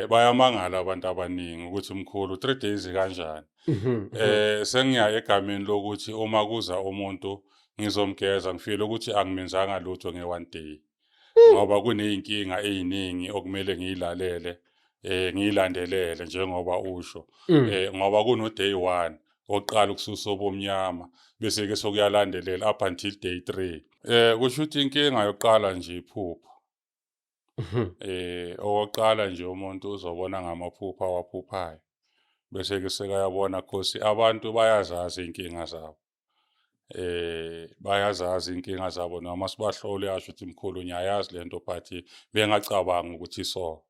bayamangala abantu abaningi ukuthi mkhulu 3 days kanjani. Mhm, mhm. Sengiya egameni lokuthi uma kuza umuntu ngizomgeza ngifile ukuthi angimenzanga lutho nge-1 day. Ngoba kuney'nkinga ey'ningi okumele ngiyilalele, ngiyilandelele njengoba usho. Ngoba kuno-day 1 oqala ukususa obumnyama, bese-ke sokuyalandelela up until day 3. Kusho ukuthi inkinga yokuqala nje iphupho. Mhm. Okokuqala nje umuntu uzobona ngamaphupho awaphuphayo. Bese-ke sekayabona cause abantu bayazazi iy'nkinga zabo. Bayazazi iy'nkinga zabo noma sibahlole uyasho ukuthi mkhulu ngiyayazi lento but bengacabangi ukuthi so.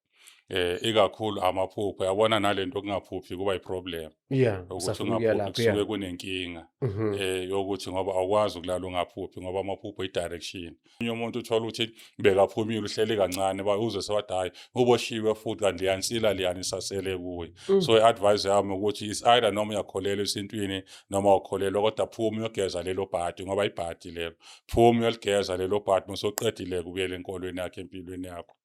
Ikakhulu amaphupho, yabona nalento kungaphuphi kuba i-problem. Yeah, Ukuthi usafuna ukuya ungaphuphi lapho, kusuke yeah. kunenkinga Mhm. yokuthi ngoba awukwazi ukulala ungaphuphi ngoba amaphupho i-direction. Omunye umuntu uthola ukuthi bekaphumile uhleli kancane uzwe sewathi hhayi uboshiwe futhi kanti liyansila liyani isasele kuye. So i-advice yami ukuthi is either noma uyakholelwa esintwini noma awukholelwa kodwa phuma uyogeza lelo bhadi ngoba ibhadi lelo. Phuma uyoligeza lelo bhadi musoqedile-ke ubuyele enkolweni yakho empilweni yakho.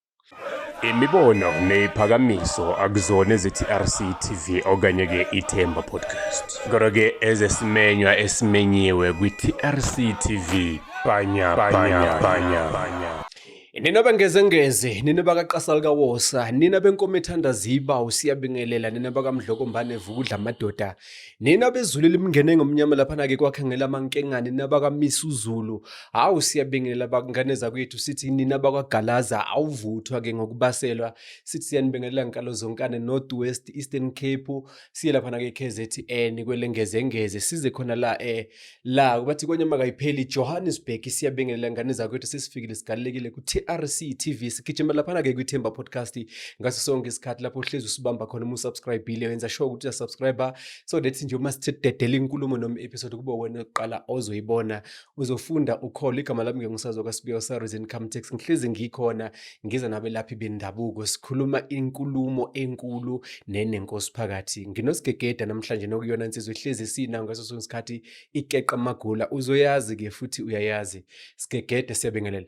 Imibono neziphakamiso akuzona ezi-TRC TV okanye-ke iThemba Podcast. Kodwa-ke ezesimenywa esimenyiwe kwi-TRC TV. Banya. Nina bengezengeze, nina bakaqasa likawosa, nina benkomo ethandaziba usiyabingelela, nina bakamdlokombane vukudla amadoda, nina bezulu elimngene ngomnyama laphana-ke kwakhangela amankengane, nina bakamisa uzulu, hawu siyabingelela bakungane zakwethu, sithi nina bakwagalaza awuvuthwa-ke ngokubaselwa, sithi siyanibingelela nkalo zonkane North West Eastern Cape, siye laphana-ke KZN kwelengezengeze, size khona la bathi konyama kayipheli Johannesburg, siyabingelela ngane zakwethu, sesifikile sigalelekile ku-TRC TV, sigijima laphana-ke kwiThemba Podcast ngaso sonke isikhathi lapho uhlezi usibamba khona uma usubscribe-ile, wenza sure ukuthi uyasubscribe so that nje uma sithededela inkulumo noma i-episode kube wena oqala ozoyibona, uzofunda ukhole. Igama lami ngisazoka Sibiya Saris Income Tax, ngihlezi ngikhona ngiza nabelaphi bendabuko, sikhuluma inkulumo enkulu nenenkosi phakathi. Nginosigegeda namhlanje nokuyona insizwe ihlezi sina ngaso sonke isikhathi ikeqa magula, uzoyazi-ke futhi uyayazi. Sigegede, siyabingelela.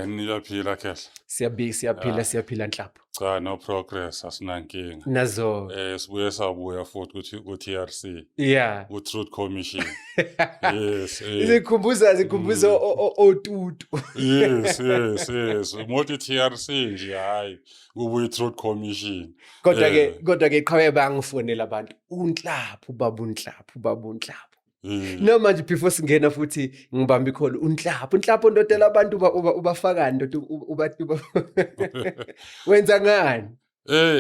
Niyaphila khehla. Siyaphila Nhlapho. Cha, no progress, asinankinga. Nazo. Sibuye sabuya futhi ku-TRC. Yeah. Ku-Truth Commission. Yes. Zikhumbuza otutu. Yes. Mothi TRC nje hayi kubuye i-Truth Commission. Kodwa-ke qhawe bangifonela abantu uNhlapho, ubaba uNhlapho. No manje before singena futhi ngibamba ikholo uNhlapho ndodela abantu ubafakani ndoda wenza ngani?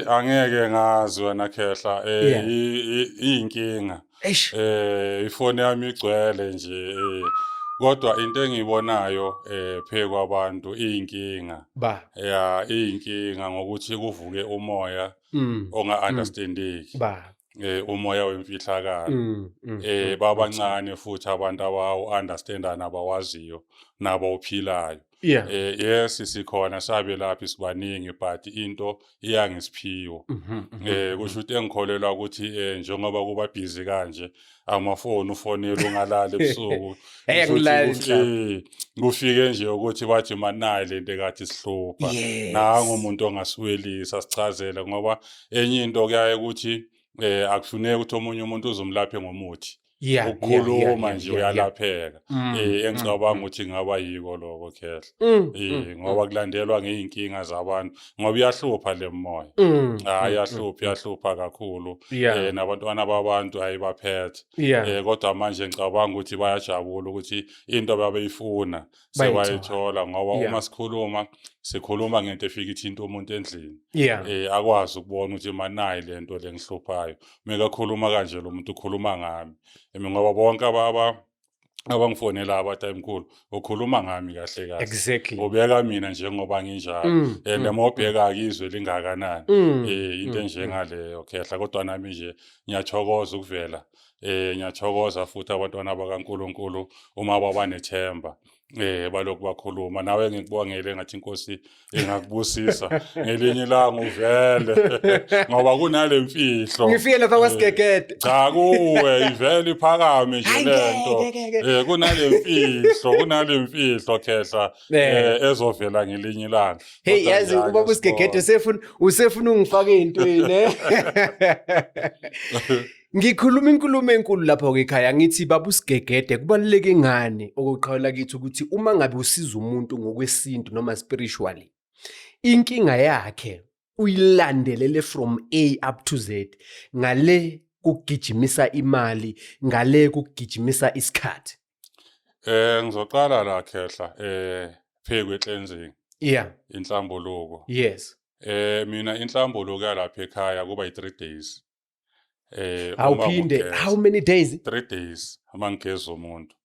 Angeke ngazi wena khehla iyinkinga. Ifoni yami igcwele nje kodwa into engiyibonayo phe kwabantu iyinkinga. Iyinkinga ngokuthi kuvuke umoya onga-understandeki. Umoya wemfihlakalo. Babancane futhi abantu abawu-understanda nabawaziyo nabawuphilayo. Yes, sikhona sabelaphi sibaningi but into iyangesiphiwo. Kusho ukuthi engikholelwa ukuthi njengoba kuba busy kanje amafoni ufonela ungalali ebusuku. Kufike nje ukuthi bathi manayi lento ekade sihlupha. Nangu umuntu ongasiwelisa sichazele ngoba enye into kuyaye ukuthi akufuneki ukuthi omunye umuntu uzomlaphe ngomuthi. Ukukhuluma nje uyalapheka. Engicabanga ukuthi ngaba yiko lokho khehla. Ngoba kulandelwa ngey'nkinga zabantu ngoba iyahlupha le moya. Iyahlupha kakhulu. Nabantwana babantu ayibaphethe. Kodwa manje ngicabanga ukuthi bayajabula ukuthi into babeyifuna sebayithola ngoba uma sikhuluma ngento efika ithinta umuntu endlini. Akwazi ukubona ukuthi manayi lento lengihluphayo. Mekakhuluma kanje lo muntu ukhuluma ngami. Ngoba bonke abangifonela abathi mkhulu ukhuluma ngami kahle kahle. Exactly. Ubeka mina njengoba nginjalo. Noma ubheka-ke izwe lingakanani. Into enjengaleyo khehla kodwa nami nje ngiyathokoza ukuvela. Ngiyathokoza futhi abantwana bakaNkulunkulu uma baba nethemba. balokhu bakhuluma nawe ngikubongele ngathi inkosi ingakubusisa ngelinye ilanga uvele ngoba kunale mfihlo ngifike lapha kwasigegede cha kuwe ivele iphakame nje lento kunale mfihlo khehla ezovela ngelinye ilanga hey yazi ubaba usigegede usefuna ungifaka ezintweni ngikhuluma inkulumo enkulu lapho ke ekhaya ngithi baba usigegede kubaluleke ngani okuqhawela kithi ukuthi uma ngabe usiza umuntu ngokwesintu noma spiritually inkinga yakhe uyilandelele from A up to Z ngale kugijimisa imali ngale kugijimisa isikhathi ngizoqala la khehla phekwe cleansing inhlambuluko yes mina inhlambuluko yalapha ekhaya kuba yi3 days awuphinde how many days 3 days amangeza umuntu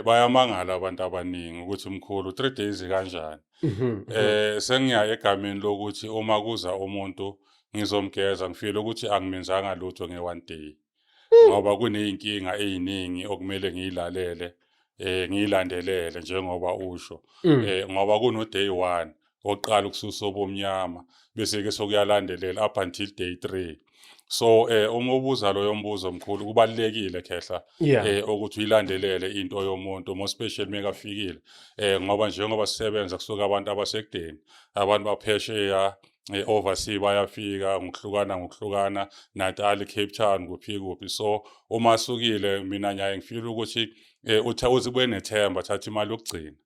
bayamangala abantu abaningi ukuthi mkhulu 3 days kanjani sengiya egameni lokuthi uma kuza umuntu ngizomgeza ngifile ukuthi angimenzanga lutho nge1 day ngoba kuneyinkinga eziningi okumele ngiyilandelele njengoba usho ngoba kuno day 1 oqala ukususa obomnyama bese ke sokuyalandelela up until day 3 so uma ubuza loyo mbuzo mkhulu kubalekile khehla ukuthi uyilandelele into yomuntu mo special mekafikile ngoba njengoba sisebenza kusuka abantu abasekudeni abantu baphesheya overseas bayafika ngokuhlukana Natal Cape Town kuphi so uma sukile mina nyaye ngifila ukuthi uzibuye nethemba thatha imali yokugcina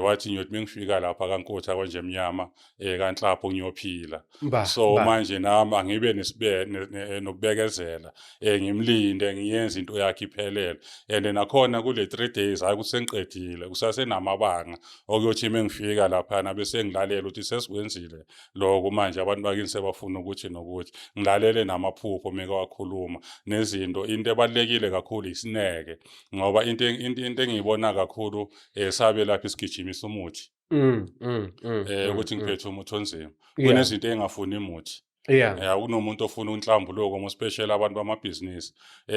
wathi ngiyothi mengifika lapha kaNkotha kwanje emnyama kaNhlapho ngiyophila so manje nami angibe nokubekezela ngimlinde ngiyenze into yakhe iphelele and nakhona kule 3 days hayi kusengiqedile kusasenamabanga okuyothi mengifika lapha na bese ngilalela ukuthi sesikwenzile lokho manje abantu bakini sebafuna ukuthi nokuthi ngilalele namaphupho meka wakhuluma nezinto into ebalekile kakhulu isineke ngoba into engiyibona kakhulu sabe lapha isigijimisa umuthi ukuthi ngiphethe umuthi onzima kunezinto engafuni imuthi kunomuntu ofuna unhlambuluko mo special abantu bamabhizinisi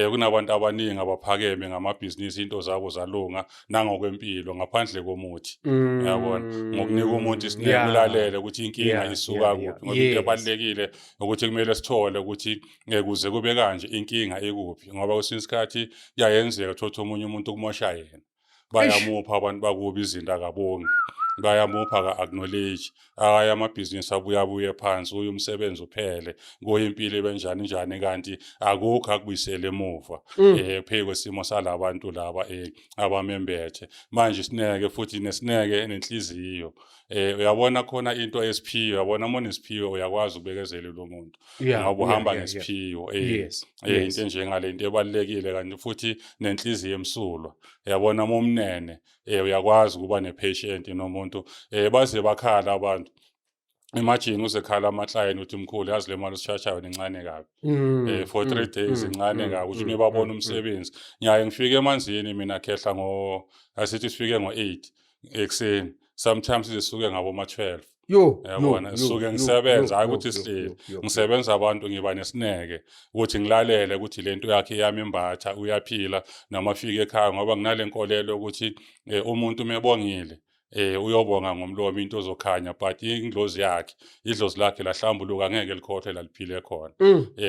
kunabantu abaningi abaphakeme ngamabhizinisi into zabo zalunga nangokwempilo ngaphandle komuthi yabona ngokunika umuntu isinekulale ukuthi inkinga isuka kuphi ngoba into ebalekile ukuthi kumele sithole ukuthi kuze kube kanje inkinga ekuphi ngoba kwesinsikhathi yayenzeka uthola umunye umuntu kumosha yena bayamupha abantu bakubi izinto akabongi bayamupha ka-acknowledge amabhizinisi abuye phansi umsebenzi uphele ngoyimpilo ebenjani kanti akukho akubuyisele emuva phe kwesimo salabantu laba abamembethe manje sineke futhi nesineke nenhliziyo uyabona khona into esiphiwe uyabona uma nesiphiwe uyakwazi ukubekezela lo muntu ngoba uhamba ngesiphiwo into njengale nto ebalekile kanti futhi nenhliziyo emsulwa uyabona momnene uyakwazi ukuba nepatient nomuntu baze bakhala abantu imagine uzekhala ama-client uthi mkhulu yazi le mali usishashayo nencane kabi for 3 days incane kabi ukuthi nibabona umsebenzi nyaye ngifike emanzini mina khehla asithi sifike ngo-8 ekseni sometimes sisuke ngabo ma-12 yabona sisuke ngisebenza hayi ukuthi sihleli ngisebenza abantu ngiba nesineke ukuthi ngilalele ukuthi lento yakhe yami imbatha uyaphila noma afike ekhaya ngoba nginale nkolelo ukuthi umuntu mebongile uyobonga ngomlomo into ozokhanya but indlozi yakhe idlozi lakhe lahlambuluka ngeke likhohle laliphile khona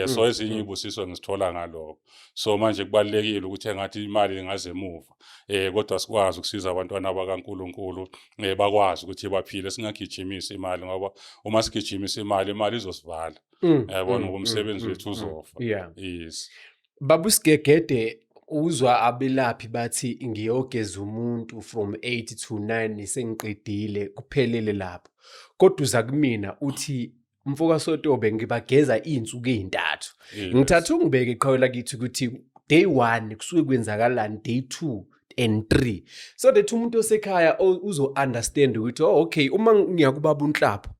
so ezinye ibusiso ngisithola ngalokho so manje kubalekile ukuthi engathi imali ingaze emuva kodwa sikwazi ukusiza abantwana bakaNkuluNkulu bakwazi ukuthi baphile singagijimisa imali ngoba uma sigijimisa imali izosivala yabona umsebenzi wethu uzofa yes baba usigegede uzwa abelaphi bathi ngiyogeza umuntu from 8 to 9 sengiqedile kuphelele lapho kodwa uza kumina uthi mfoka Sotobe ngibageza izinsuku ezintathu ngithatha ungibeke iqhawela kithi ukuthi day 1 kusuke kwenzakalani day 2 and 3 so that umuntu osekhaya uzo understand ukuthi okay uma ngiyakubaba uNhlapho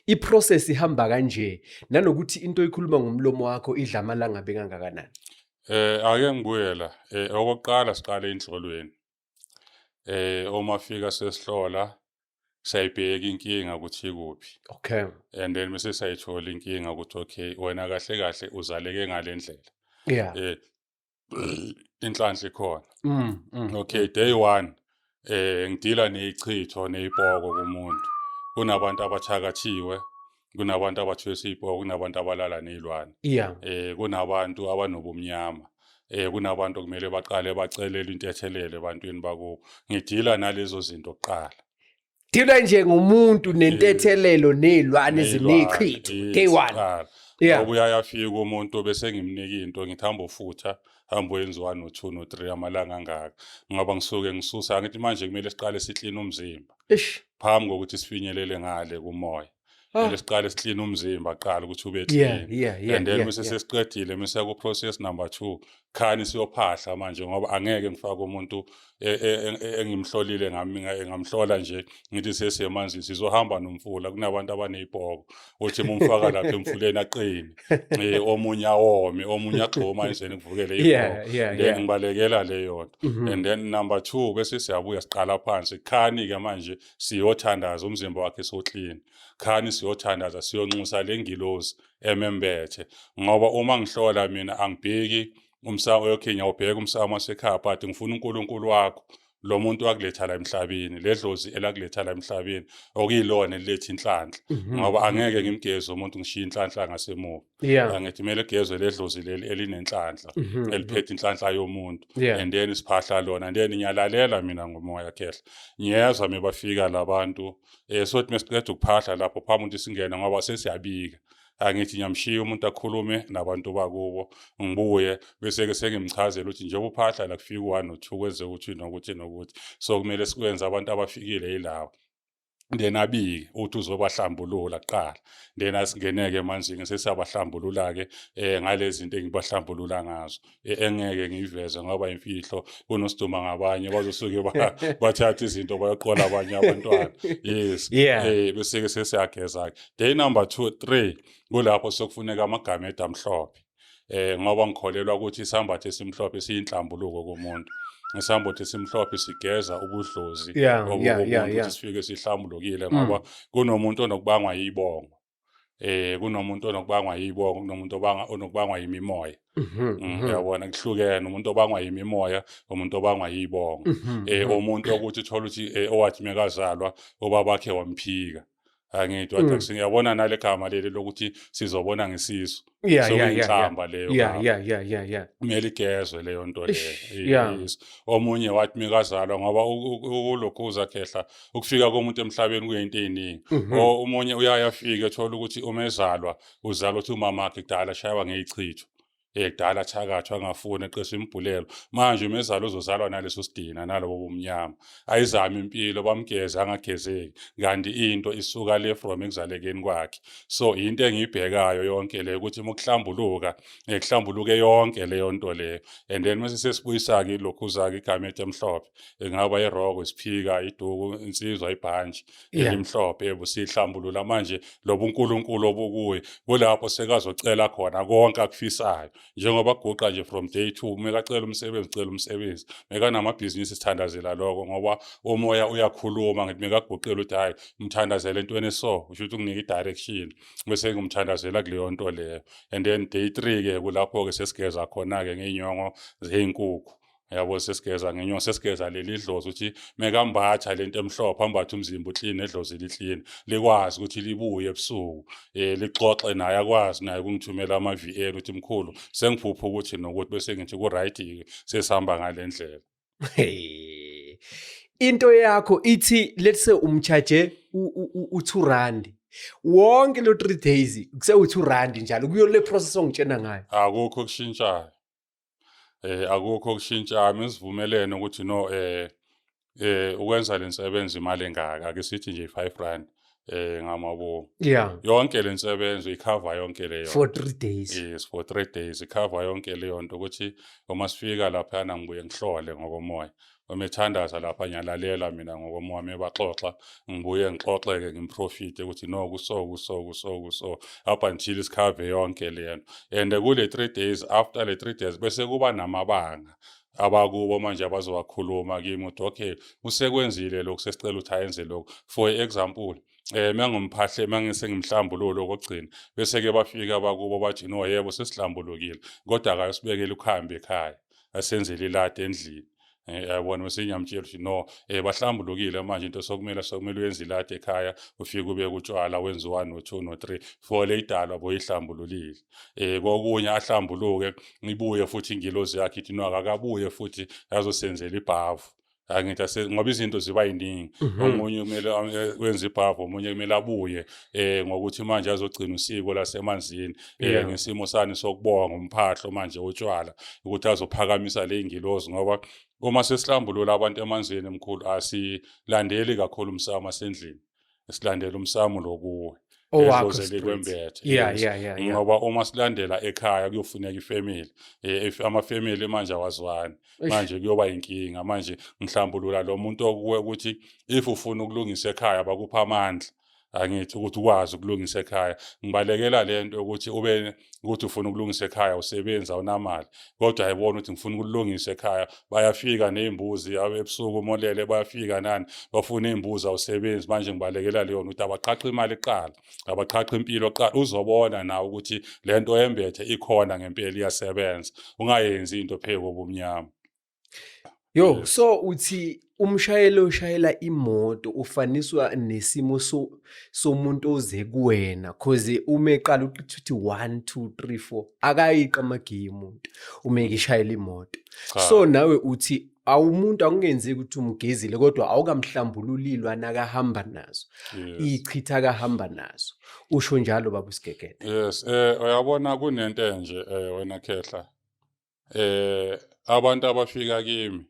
iprocess ihamba kanje nanokuthi into oyikhuluma ngomlomo wakho idla amalanga bengangakanani ake ngibuyela okokuqala siqale enhlolweni uma fika sesihlola sayibheka inkinga ukuthi ikuphi okay and then bese sayithola inkinga ukuthi okay wena kahle uzaleke ngalendlela inhlanhla ikhona okay day 1 ngidila neyichitho neyipoko kumuntu. Kunabantu abathakathiwe, kunabantu abathwesa iy'poko, kunabantu abalala ney'lwane. Yeah. Kunabantu abanobumnyama. Kunabantu kumele baqale bacelele intethelelo ebantwini bakubo. Ngidila nalezo zinto kuqala. Dila nje ngomuntu nentethelelo nezilwane ezineqhitho. Day one. Yeah. Ngoba uyayafika umuntu bese ngimnika into ngithi hamba ufutha, hamba wenza 1 no 2 no 3 amalanga angaka. Ngoba ngisuke ngisusa ngithi manje kumele siqale siklina umzimba. Phambi kokuthi sifinyelele ngale kumoya. Kumele siqale siklina umzimba qala ukuthi ube clean. And then bese sesiqedile mase ku process number 2 khani siyophahla manje ngoba angeke ngifake umuntu engimhlolile ngamhlola nje ngithi sesemanzi sizohamba nomfula. Kunabantu abanezipoko uthi umfaka lapha emfuleni aqini omunye awome omunye agxoma endlini kuvukele ipoko. Then ngibalekela leyo nto. And then number 2 bese siyabuya siqala phansi khani ke manje siyothandaza umzimba wakhe so clean. Khani siyothandaza siyonxusa lengilozi emembethe ngoba uma ngihlola mina angibheki umsamo okay ngiyawubheka umsamo wasekhaya but ngifuna uNkulunkulu wakho lo muntu wakuletha la emhlabeni ledlozi elakuletha la emhlabeni okuyilona eliletha inhlanhla ngoba angeke ngimgeze umuntu ngishiya inhlanhla ngasemuva. Ngithi kumele gegezwe ledlozi leli elinenhlanhla eliphethe inhlanhla yomuntu. And then siphahla lona and then ngiyalalela mina ngomoya khehla ngiyezwa mebafika labantu sothi mesiqeda ukuphahla lapho phambi ukuthi singena ngoba sesiyabika. Angithi ngiyamshiya umuntu akhulume nabantu bakubo ngibuye bese ke sengimchazela ukuthi njengoba uphahla la kufika 1 no 2 kwenze ukuthi nokuthi nokuthi so kumele sikwenza abantu abafikile yilawo. Then abike uthi uzobahlambulula kuqala then asingeneke emanzini sesiyabahlambulula ke ngalezi zinto engibahlambulula ngazo engeke ngiveze ngoba imfihlo kunosiduma ngabanye bazosuke bathatha izinto bayoqola abanye abantwana. Yes. Bese ke sesiyageza. Day number 2 3 kulapho sokufuneka amagama amhlophe. Ngoba ngikholelwa ukuthi isambatho esimhlophe siyinhlambuluko komuntu. Isambatho esimhlophe sigeza ubudlozi ukuthi sifike sihlambulukile ngoba kunomuntu onokubangwa yibongo. Kunomuntu onokubangwa yibongo, kunomuntu onokubangwa yimimoya. Uyabona kuhlukene umuntu obangwa yimimoya, umuntu obangwa yibongo. Umuntu ukuthi uthola ukuthi owathi mekazalwa obabakhe wamphika. Angithi wathi singiyabona nale gama leli lokuthi sizobona ngesiso. Sokuyihlamba leyo. Kumele igezwe leyo nto leyo. Omunye wathi mekazalwa ngoba ulokhuza khehla ukufika komuntu emhlabeni kuyinto eziningi. Omunye uyayafika ethola ukuthi umezalwa uzalwa uthi umama wakhe kudala shaywa ngeyichitho. Kudala thakathwa angafuni eqesha imbhulelo manje umezalo uzozalwa naleso sidina nalobo bomnyama ayizama impilo bamgeza angagezeki kanti into isuka le from ekuzalekeni kwakhe. So into engiyibhekayo yonke le ukuthi ukuhlambuluka kuhlambuluke yonke leyo nto leyo. And then mase sesibuyisa ke lokhu zake igama emhlophe engaba iroko isiphika iduku insizwa ibhanji elimhlophe ebusihlambulula manje lobu uNkulunkulu obukuye kulapho sekazocela khona konke akufisayo. Njengoba guqa nje from day 2 mekacela umsebenzi cela umsebenzi mekanamabhizinisi sithandazela lokho ngoba umoya uyakhuluma ngithi mekaguqela ukuthi hayi umthandazela entweni eso usho ukuthi unginike idirection bese ngumthandazela kuleyo nto leyo. And then day 3 ke kulapho ke sesigeza khona ke ngenyongo zezinkukhu. Yabo sesigeza ngenyongo sesigeza leli dlozi ukuthi mekambatha lento emhlophe ambatha umzimba uclean edlozi liclean likwazi ukuthi libuye ebusuku lixoxe naye akwazi naye ukungithumela ama VL uthi mkhulu sengiphupha ukuthi nokuthi bese ngithi ku right sesihamba ngalendlela. Into yakho ithi let's say umcharge u2 rand wonke lo 3 days kuse u2 rand njalo kuyo le process ongitshena ngayo. Akukho kushintshayo. Akukho kushintsha mesivumelene ukuthi no ukwenza lensebenzi imali engaka ake sithi nje 5 rand ngamabo. Yonke lensebenzo icover yonke leyo for 3 days. Yes, for 3 days icover yonke leyo nto ukuthi uma sifika lapha na ngibuye ngihlole ngokomoya. Umethandaza lapha nyalalela mina ngokomoya mebaxoxa ngibuye ngixoxeke ngimprofite ukuthi no kuso up until isikhave yonke lento. And kule 3 days after le 3 days bese kuba namabanga abakubo manje abazowakhuluma kimi ukuthi okay usekwenzile lokho sesicela ukuthi ayenze lokho. For example mangumphahla mangisengimhlambululo kokugcina bese ke bafika abakubo bathi no yebo sesihlambulukile kodwa akayosibekela ukuhamba ekhaya asenzele ilade endlini. Yabona bese ngiyamtshela ukuthi no bahlambulukile manje into sokumele uyenze ilade ekhaya ufike ubeke utshwala wenze 1 no 2 no 3 for le idalwa boyihlambululile kokunye ahlambuluke ibuye futhi ingilozi yakhe ithi no akakabuye futhi yazosenzela ibhavu angithi ngoba izinto ziba yiningi omunye kumele wenze ibhavu omunye kumele abuye ngokuthi manje azogcina usiko lasemanzini ngesimo sani sokubonga umphahlo manje utshwala ukuthi azophakamisa le ingilozi ngoba uma sesihlambulula abantu emanzini emkhulu asilandeli kakhulu umsamo sendlini silandela umsamo lokuwe ezozele kwembethe ngoba uma silandela ekhaya kuyofuneka ifamily ama-family manje awazwani manje kuyoba inkinga manje ngihlambulula lo muntu okuwe ukuthi if ufuna ukulungisa ekhaya bakupha amandla angithi ukuthi ukwazi ukulungisa ekhaya ngibalekela lento ukuthi ukuthi ufuna ukulungisa ekhaya usebenza awunamali kodwa ayibona ukuthi ngifuna ukulungisa ekhaya bayafika nezimbuzi ebusuku umolele bayafika nani bafuna izimbuzi awusebenzi manje ngibalekela leyo ukuthi abaqhaqha imali eqala abaqhaqha impilo eqala uzobona nawe ukuthi lento yembethe ikhona ngempela iyasebenza ungayenzi into pheko obumnyama. So uthi umshayeli oshayela imoto ufaniswa nesimo somuntu oze kuwena cause uma eqala ukuthi 1 2 3 4 akayiqa amagame umuntu uma ekishayela imoto. So nawe uthi awumuntu akungenzeki ukuthi umgezile kodwa awukamhlambululilwa nakahamba nazo ichitha akahamba nazo usho njalo baba uSigegede. Yes uyabona kunento enje wena Khehla abantu abafika kimi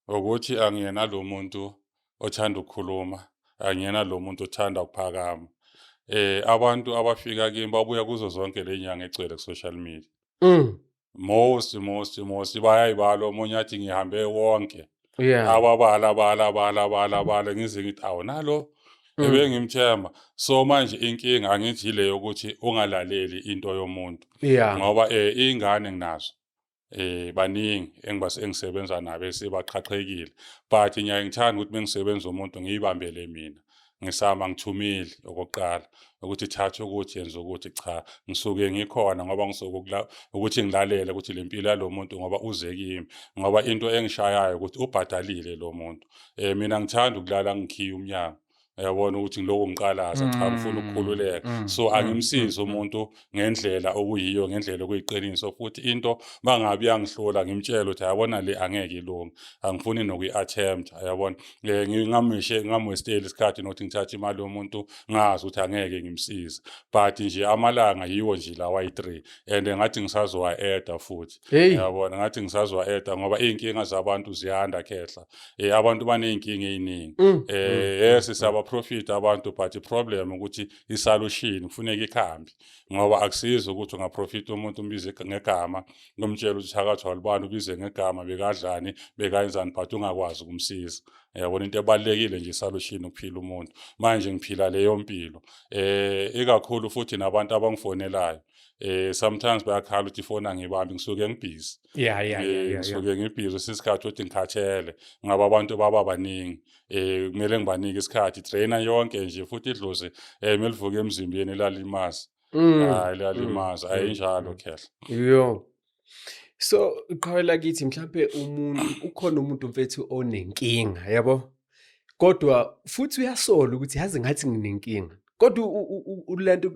ukuthi angiyena lo muntu othanda ukukhuluma angiyena lo muntu othanda ukuphakama abantu abafika kimi babuya kuzo zonke lenyanga egcwele ku social media most bayayibala omunye athi ngihambe wonke ababala ngize ngithi awu nalo ebengimthemba so manje inkinga angithi ile yokuthi ungalaleli into yomuntu ngoba ingane nginazo baningi engisebenza nabo esebaqhaqhekile but ngiyangithanda ukuthi mengisebenza umuntu ngiyibambele mina ngisama ngithumile okokuqala ukuthi thatha ukuthi yenza ukuthi cha ngisuke ngikhona ngoba ngisuke ukuthi ngilalele ukuthi lempilo yalo muntu ngoba uze kimi ngoba into engishayayo ukuthi ubhadalile lo muntu mina ngithanda ukulala ngikhiya umnyango yabona ukuthi ngiloko ngiqalaza cha ngifuna ukukhululeka so angimsizi umuntu ngendlela okuyiyo ngendlela okuyiqiniso futhi into mangabe yangihlola ngimtshela ukuthi yabona le angeke ilunge angifuni nokuyi-attempt yabona ngamwesteli isikhathi nokuthi ngithathe imali yomuntu ngazi ukuthi angeke ngimsize but nje amalanga yiwo nje lawa yi-3 and ngathi ngisazowa-eda futhi yabona ngathi ngisazowa-eda ngoba iy'nkinga zabantu ziyanda Khehla abantu baney'nkinga ey'ningi yes profit abantu but i-problem ukuthi i-solution kufuneka ikhambi ngoba akusizi ukuthi ungaprofit umuntu umbize ngegama ngomtshela ukuthi thakathwa libani ubize ngegama bekadlani bekayenzani but ungakwazi ukumsiza yabona into ebalekile nje i-solution ukuphila umuntu manje ngiphila leyo mpilo ikakhulu futhi nabantu abangifonelayo sometimes bayakhala ukuthi ifona ngibambi ngisuke ngibhizi ngisuke ngibhizi sisikhathi ukuthi ngikhathele ngaba abantu baba baningi kumele ngibanike isikhathi trainer yonke nje futhi idlozi melivuka emzimbeni lalimazi lalimazi ayinjalo Khehla. So iqhawela kithi mhlambe ukhona umuntu mfethu onenkinga yabo kodwa futhi uyasola ukuthi yazi ngathi nginenkinga kodwa ulento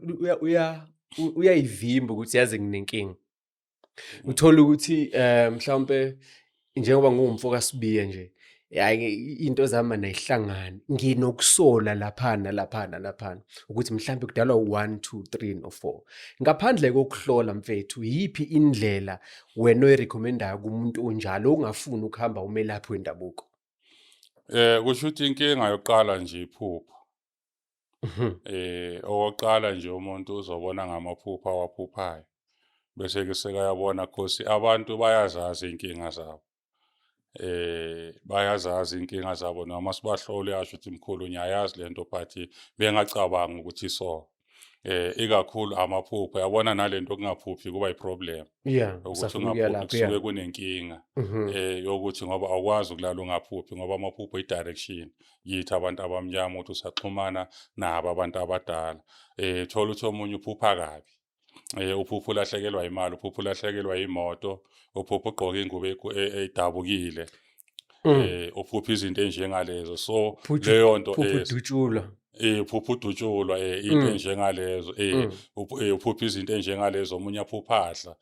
uyayivimba ukuthi yazi nginenkinga uthola ukuthi mhlambe njengoba ngumfoka sibiye nje into zami nayihlangana nginokusola laphana ukuthi mhlambe kudalwa 1 2 3 no 4 ngaphandle kokuhlola mfethu yipi indlela wena oyirecommendayo kumuntu onjalo ongafuni ukuhamba umelaphi wendabuko kusho ukuthi inkinga yokuqala nje iphupho okokuqala nje umuntu uzobona ngamaphupho awaphuphayo bese ke sekayabona because abantu bayazazi inkinga zabo bayazazi inkinga zabo noma sibahlole yasho ukuthi mkhulu ngiyayazi lento but bengacabanga ukuthi so ikakhulu amaphupho yabona nalento kungaphuphi kuba iproblem ukuthi ungaphuphi kusuke kunenkinga yokuthi ngoba awukwazi ukulala ungaphuphi ngoba amaphupho i-direction yithi abantu abamnyama ukuthi usaxhumana nabo abantu abadala thola ukuthi omunye uphupha kabi uphupho ulahlekelwa imali uphupho ulahlekelwa imoto uphupho ugqoka ingubo edabukile uphupha izinto enjengalezo. So Phuphu leyo nto phuphu dutshulwa. Iphupha udutshulwa into Mm. enjengalezo Mm. uphupha izinto enjengalezo omunye aphuphahla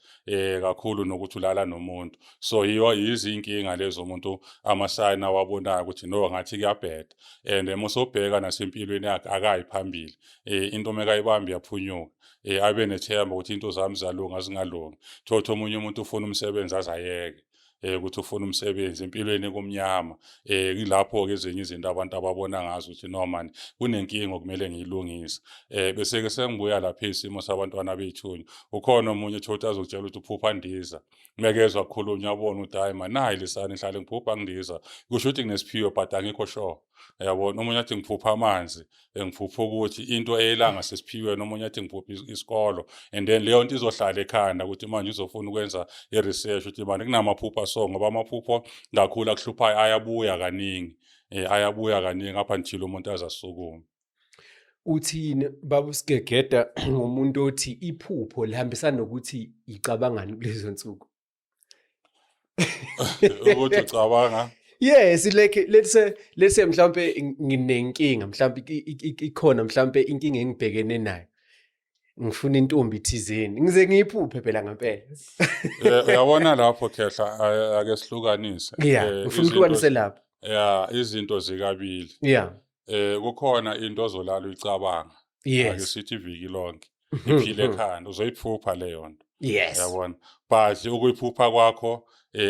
kakhulu nokuthi ulala nomuntu. So yizinkinga lezo umuntu amasayini awabonayo ukuthi no ngathi kuyabheda. And musobheka nasempilweni yakhe akayi phambili. Into mekayibambi yaphunyuka. Abe nethemba ukuthi into zami zalunga zingalungi. Thothi omunye umuntu ufuna umsebenzi azayeke. Ukuthi ufuna umsebenzi empilweni kumnyama. Ilapho-ke ezinye izinto abantu ababona ngazo ukuthi no man kunenkinga okumele ngiyilungise. Bese-ke sengibuya lapha isimo sabantwana bethunya. Ukhona omunye thothi azokutshela ukuthi uphupha ndiza. Mekezwa kukhulunywa abone ukuthi hayi man nayi lisana ngihlale ngiphupha ngidiza. Kusho ukuthi nginesiphiwo but angikho sure. Uyabona omunye athi ngiphupha amanzi. Ngiphupha ukuthi into eyelanga sesiphiweni omunye athi ngiphupha isikolo. And then leyo nto izohlala ekhanda ukuthi manje uzofuna ukwenza i-research ukuthi manje kunamaphupho so ngoba amaphupho kakhulu akuhluphayo ayabuya kaningi. Ayabuya kaningi up until umuntu azasukume. Uthini baba uSigegeda ngomuntu othi iphupho lihambisana nokuthi icabangani kulezo nsuku? Ukuthi ucabanga Yes, like let's say mhlambe nginenkinga mhlambe ikhona mhlambe inkinga engibhekene nayo. Ngifuna intombi thizeni. Ngize ngiyiphuphe phela ngempela. uyabona lapho Khehla ake sihlukanise. Yeah, ngifuna ukuhlukanise lapho. Izinto zikabili. Yeah. Kukhona into ozolala uyicabanga. Ake Yes. sithi iviki lonke. Iphile ekhanda uzoyiphupha leyo nto. Yes. Uyabona? But ukuyiphupha kwakho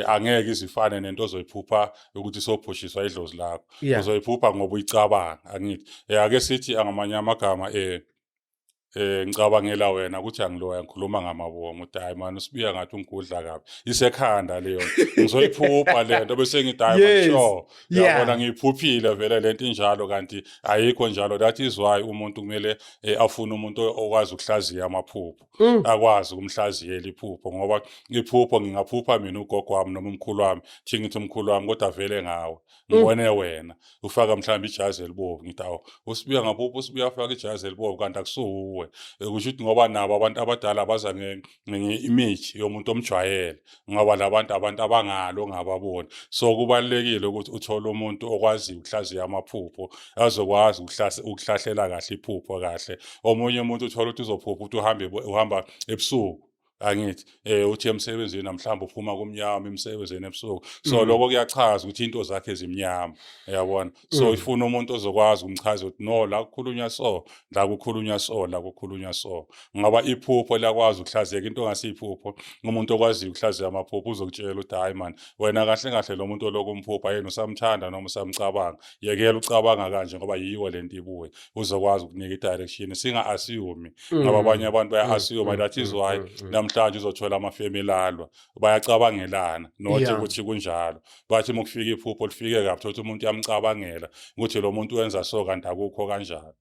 angeke izifane nento ozoyiphupha ukuthi sophushiswa idlozi lakho. Yeah. Uzoyiphupha ngoba uyicabanga angithi. Ake sithi ngamanye amagama ngicabangela wena ukuthi angiloya ngikhuluma ngamabomu ukuthi hayi man usibiya ngathi ungikudla kabi isekhanda leyo ngizoyiphupha lento bese ngithi hayi Yes. sure Yeah. yabona ngiyiphuphile vele lento injalo kanti ayikho njalo. That is why umuntu kumele afune umuntu okwazi ukuhlaziya amaphupho. Akwazi ukumhlaziyela iphupho ngoba iphupho ngingaphupha mina ugogo wami noma umkhulu wami ngithi umkhulu wami kodwa vele ngawe ngibone wena ufaka mhlawumbe ijazi elibovu ngithi awu usibiya ngaphupha usibiya afaka ijazi elibovu kanti akusuwe. Kusho ukuthi ngoba nabo abantu abadala baza nge-image yomuntu omjwayele ngoba labantu abangalo ongababoni. So kubalekile ukuthi uthole umuntu okwazi ukuhlaziya amaphupho azokwazi ukuhlahlela kahle iphupho kahle. Omunye umuntu uthola ukuthi uzophupha ukuthi uhamba ebusuku angithi uthi emsebenzini namhlanje uphuma kumnyama emsebenzini ebusuku. So lokho kuyachaza ukuthi into zakhe zimnyama. Uyabona? So ifuna umuntu ozokwazi ukumchaza ukuthi no la kukhulunywa so la kukhulunywa so la kukhulunywa so. Ngoba iphupho lakwazi ukuhlaziyeka into ngasiphupho umuntu okwazi ukuhlaziya amaphupho uzokutshela ukuthi hayi man wena kahle kahle lo muntu lokumphupha yena usamthanda noma usamcabanga. Yekela ucabanga kanje ngoba yiyo lento ibuye uzokwazi ukunika i-direction singa-assume ngoba abanye abantu baya-assume that is why namhlanje uzothola amafamily alwa bayacabangelana nothi ukuthi kunjalo bathi mukufika iphupho lifike kabi thothi umuntu uyamcabangela ukuthi lo muntu wenza so kanti akukho kanjalo.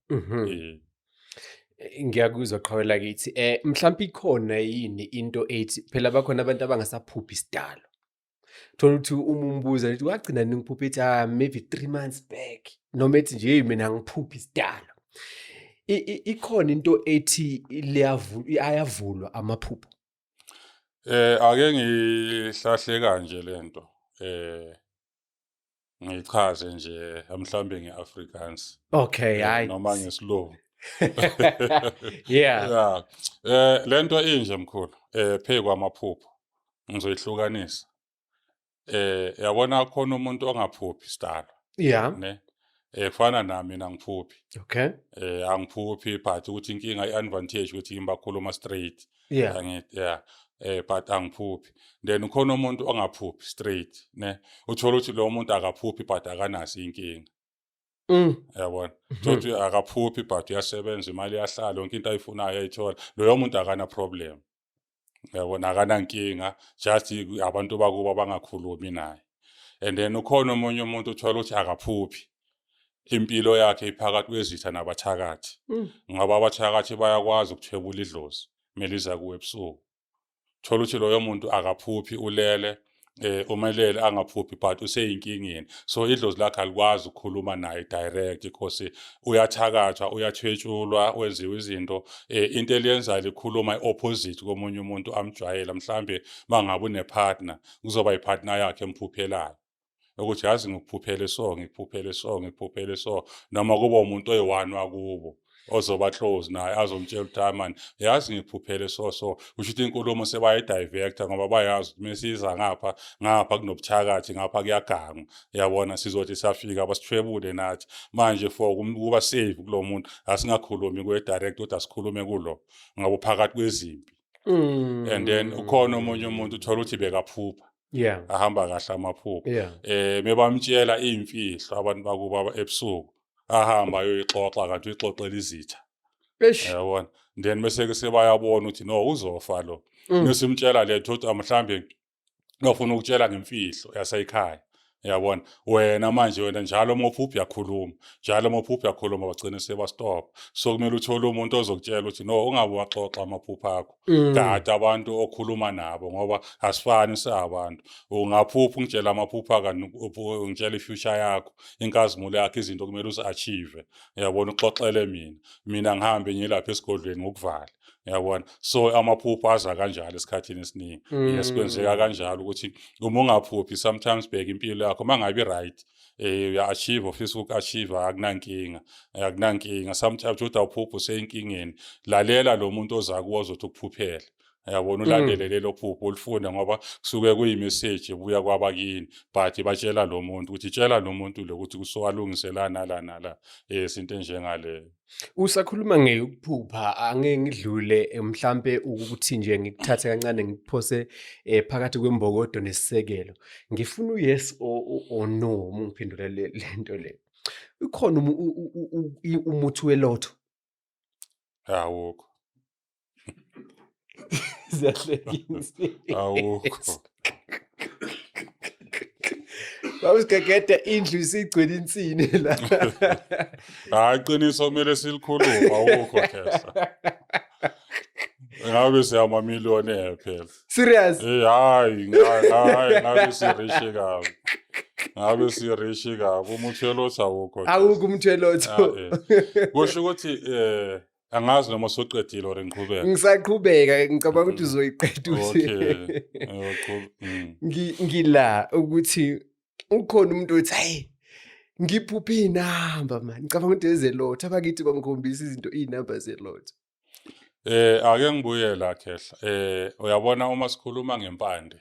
Ngiyakuzwa qhawela kithi. Mhlawumbe ikhona yini into ethi phela bakhona abantu abangasaphuphi isidalo. Thola ukuthi umbuza lithi wagcina ningiphupha ethi maybe 3 months back noma ethi nje mina ngiphupha isidalo. Ikhona into ethi ayavulwa amaphupho. Ake ngihlahle kanje lento ngichaze nje mhlambe ngeAfrikaans. Okay, hayi. Noma ngesiLungu. Yeah. Lento inje mkhulu phe kwamaphupho ngizoyihlukanisa. Yabona khona umuntu ongaphuphi isidalo. Yeah. Ne? Kufana nami mina ngiphuphi. Okay. Angiphuphi but ukuthi inkinga i-advantage ukuthi ngibakhuluma straight. Yeah. Angithi but angiphuphi. Then ukhona umuntu ongaphuphi straight ne. Uthola ukuthi lo muntu akaphuphi but akanaso inkinga. Yabona thothi akaphuphi but uyasebenza imali yahlala yonke into ayifunayo ayithola loyo muntu akana problem. Yabona akana inkinga just abantu bakuba bangakhulumi naye. And then ukhona omunye umuntu uthola ukuthi akaphuphi. Impilo yakhe iphakathi kwezitha nabathakathi. Ngoba abathakathi bayakwazi ukuthwebula idlozi meliza kuwe ebusuku. Thola ukuthi loyo muntu akaphuphi ulele umelele angaphuphi but useyinkingeni. So idlozi lakhe alikwazi ukukhuluma naye direct because uyathakathwa uyathwetshulwa wenziwe izinto into eliyenzayo likhuluma opposite komunye umuntu amjwayela mhlambe mangabe une partner kuzoba ipartner yakhe emphuphelayo. ukuthi yazi ngikuphuphele so noma kuba umuntu oyi-1 wakubo ozoba close naye azomtshela ukuthi hayi man yazi ngikuphuphele so kusho ukuthi inkulumo sebayi-divector ngoba bayazi ukuthi mesiza ngapha kunobuthakathi ngapha kuyagangwa yabona sizothi siyafika basithwebule nathi manje for ukuba safe kulo muntu asingakhulumi kwe-direct kodwa sikhulume kulo ngabo phakathi kwezimpi and then ukhona omunye umuntu uthola ukuthi bekaphupha ahamba kahle amaphupho mebamtshela iy'mfihlo abantu bakuba ebusuku ahamba ayoyixoxa kanti uyixoxela izitha yabona then bese-ke sebayabona ukuthi no uzofa lo mesimtshela letho ukuthi mhlambe ngofuna ukutshela ngemfihlo yasekhaya yabona wena njalo mophupha uyakhuluma bagcine sebastop so kumele uthole umuntu ozokutshela ukuthi no ungabe waxoxa amaphupha akho kade abantu okhuluma nabo ngoba asifani sabantu ungaphupha ungitshela amaphupha kanti ungitshela ifuture yakho inkazimulo yakho izinto kumele uzi-achieve yabona uxoxele mina ngihambe ngilapha esigodlweni ngokuvala yabona so amaphupho aza kanjalo esikhathini esiningi yesikwenzeka kanjalo ukuthi uma ungaphuphi sometimes bheka impilo yakho mangabe right uya-achieve ofisa uku-achieve akunankinga sometimes uthi awuphuphi useyinkingeni lalela lo muntu oza kuwo ozothi ukuphuphele yabona ulandele lelo phupho ulifunda ngoba kusuke kuyimeseji ebuya kwabakini but batshela lo muntu ukuthi tshela lo muntu lo ukuthi kusowalungiselana nala izinto enjengaleyo. Usakhuluma ngekuphupha angeke ngidlule mhlambe ukuthi nje ngikuthathe kancane ngikuphose phakathi kwembokodo nesisekelo. Ngifuna yes or no uma ngiphendula lento le. Ukhona umuthi welotho? Awukho. Siyahlekisa. Awukho. Bawusigegeda indlu isigcwele insini la. Hayi qiniso kumele silikhuluma awukho khehla. Ngabe siyamamiliyoni phela. Serious? Hayi ngabe sirishi kabi. Ngabe sirishi kabi umuthi welotho awukho. Awukho umuthi welotho. Kusho ukuthi angazi noma soqedile or ngiqhubeka. Ngisaqhubeka ngicabanga ukuthi uzoyiqeda Okay. Ngila ukuthi ukhona umuntu othi hayi ngiphupha inamba man ngicabanga ukuthi ezelotho abakithi bangikhombisa izinto inamba zelotho. Ake ngibuye la khehla. Uyabona uma sikhuluma ngempande.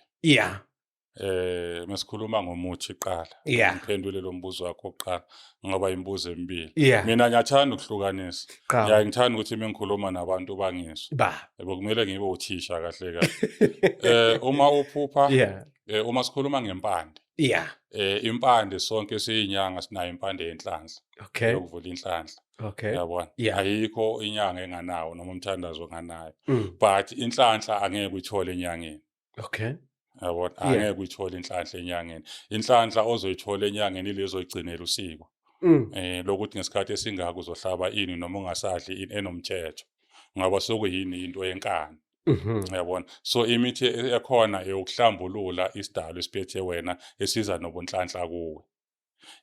Masikhuluma ngomuthi qala. Ngiphendule lo mbuzo wakho oqala ngoba imibuzo emibili. Mina ngiyathanda ukuhlukanisa. Ngithanda ukuthi mengikhuluma nabantu bangizwe. Yebo kumele ngibe uthisha kahle. Uma uphupha uma sikhuluma ngempande. Impande sonke siyinyanga sinayo impande yenhlanhla. Yokuvula inhlanhla. Yabona. Ayikho inyanga enganawo noma umthandazo onganayo. But inhlanhla angeke uyithole enyangeni. Yabona angeke uyithole inhlanhla enyangeni. Inhlanhla ozoyithola enyangeni ilezo oyigcinela usiko. Lokuthi ngesikhathi esingaka uzohlaba ini noma ungasadli ini enomthetho. Ngaba sokuyini into yenkani. Yabona. So imithi ekhona eyokuhlambulula isidalo esiphethe wena esiza nobunhlanhla kuwe.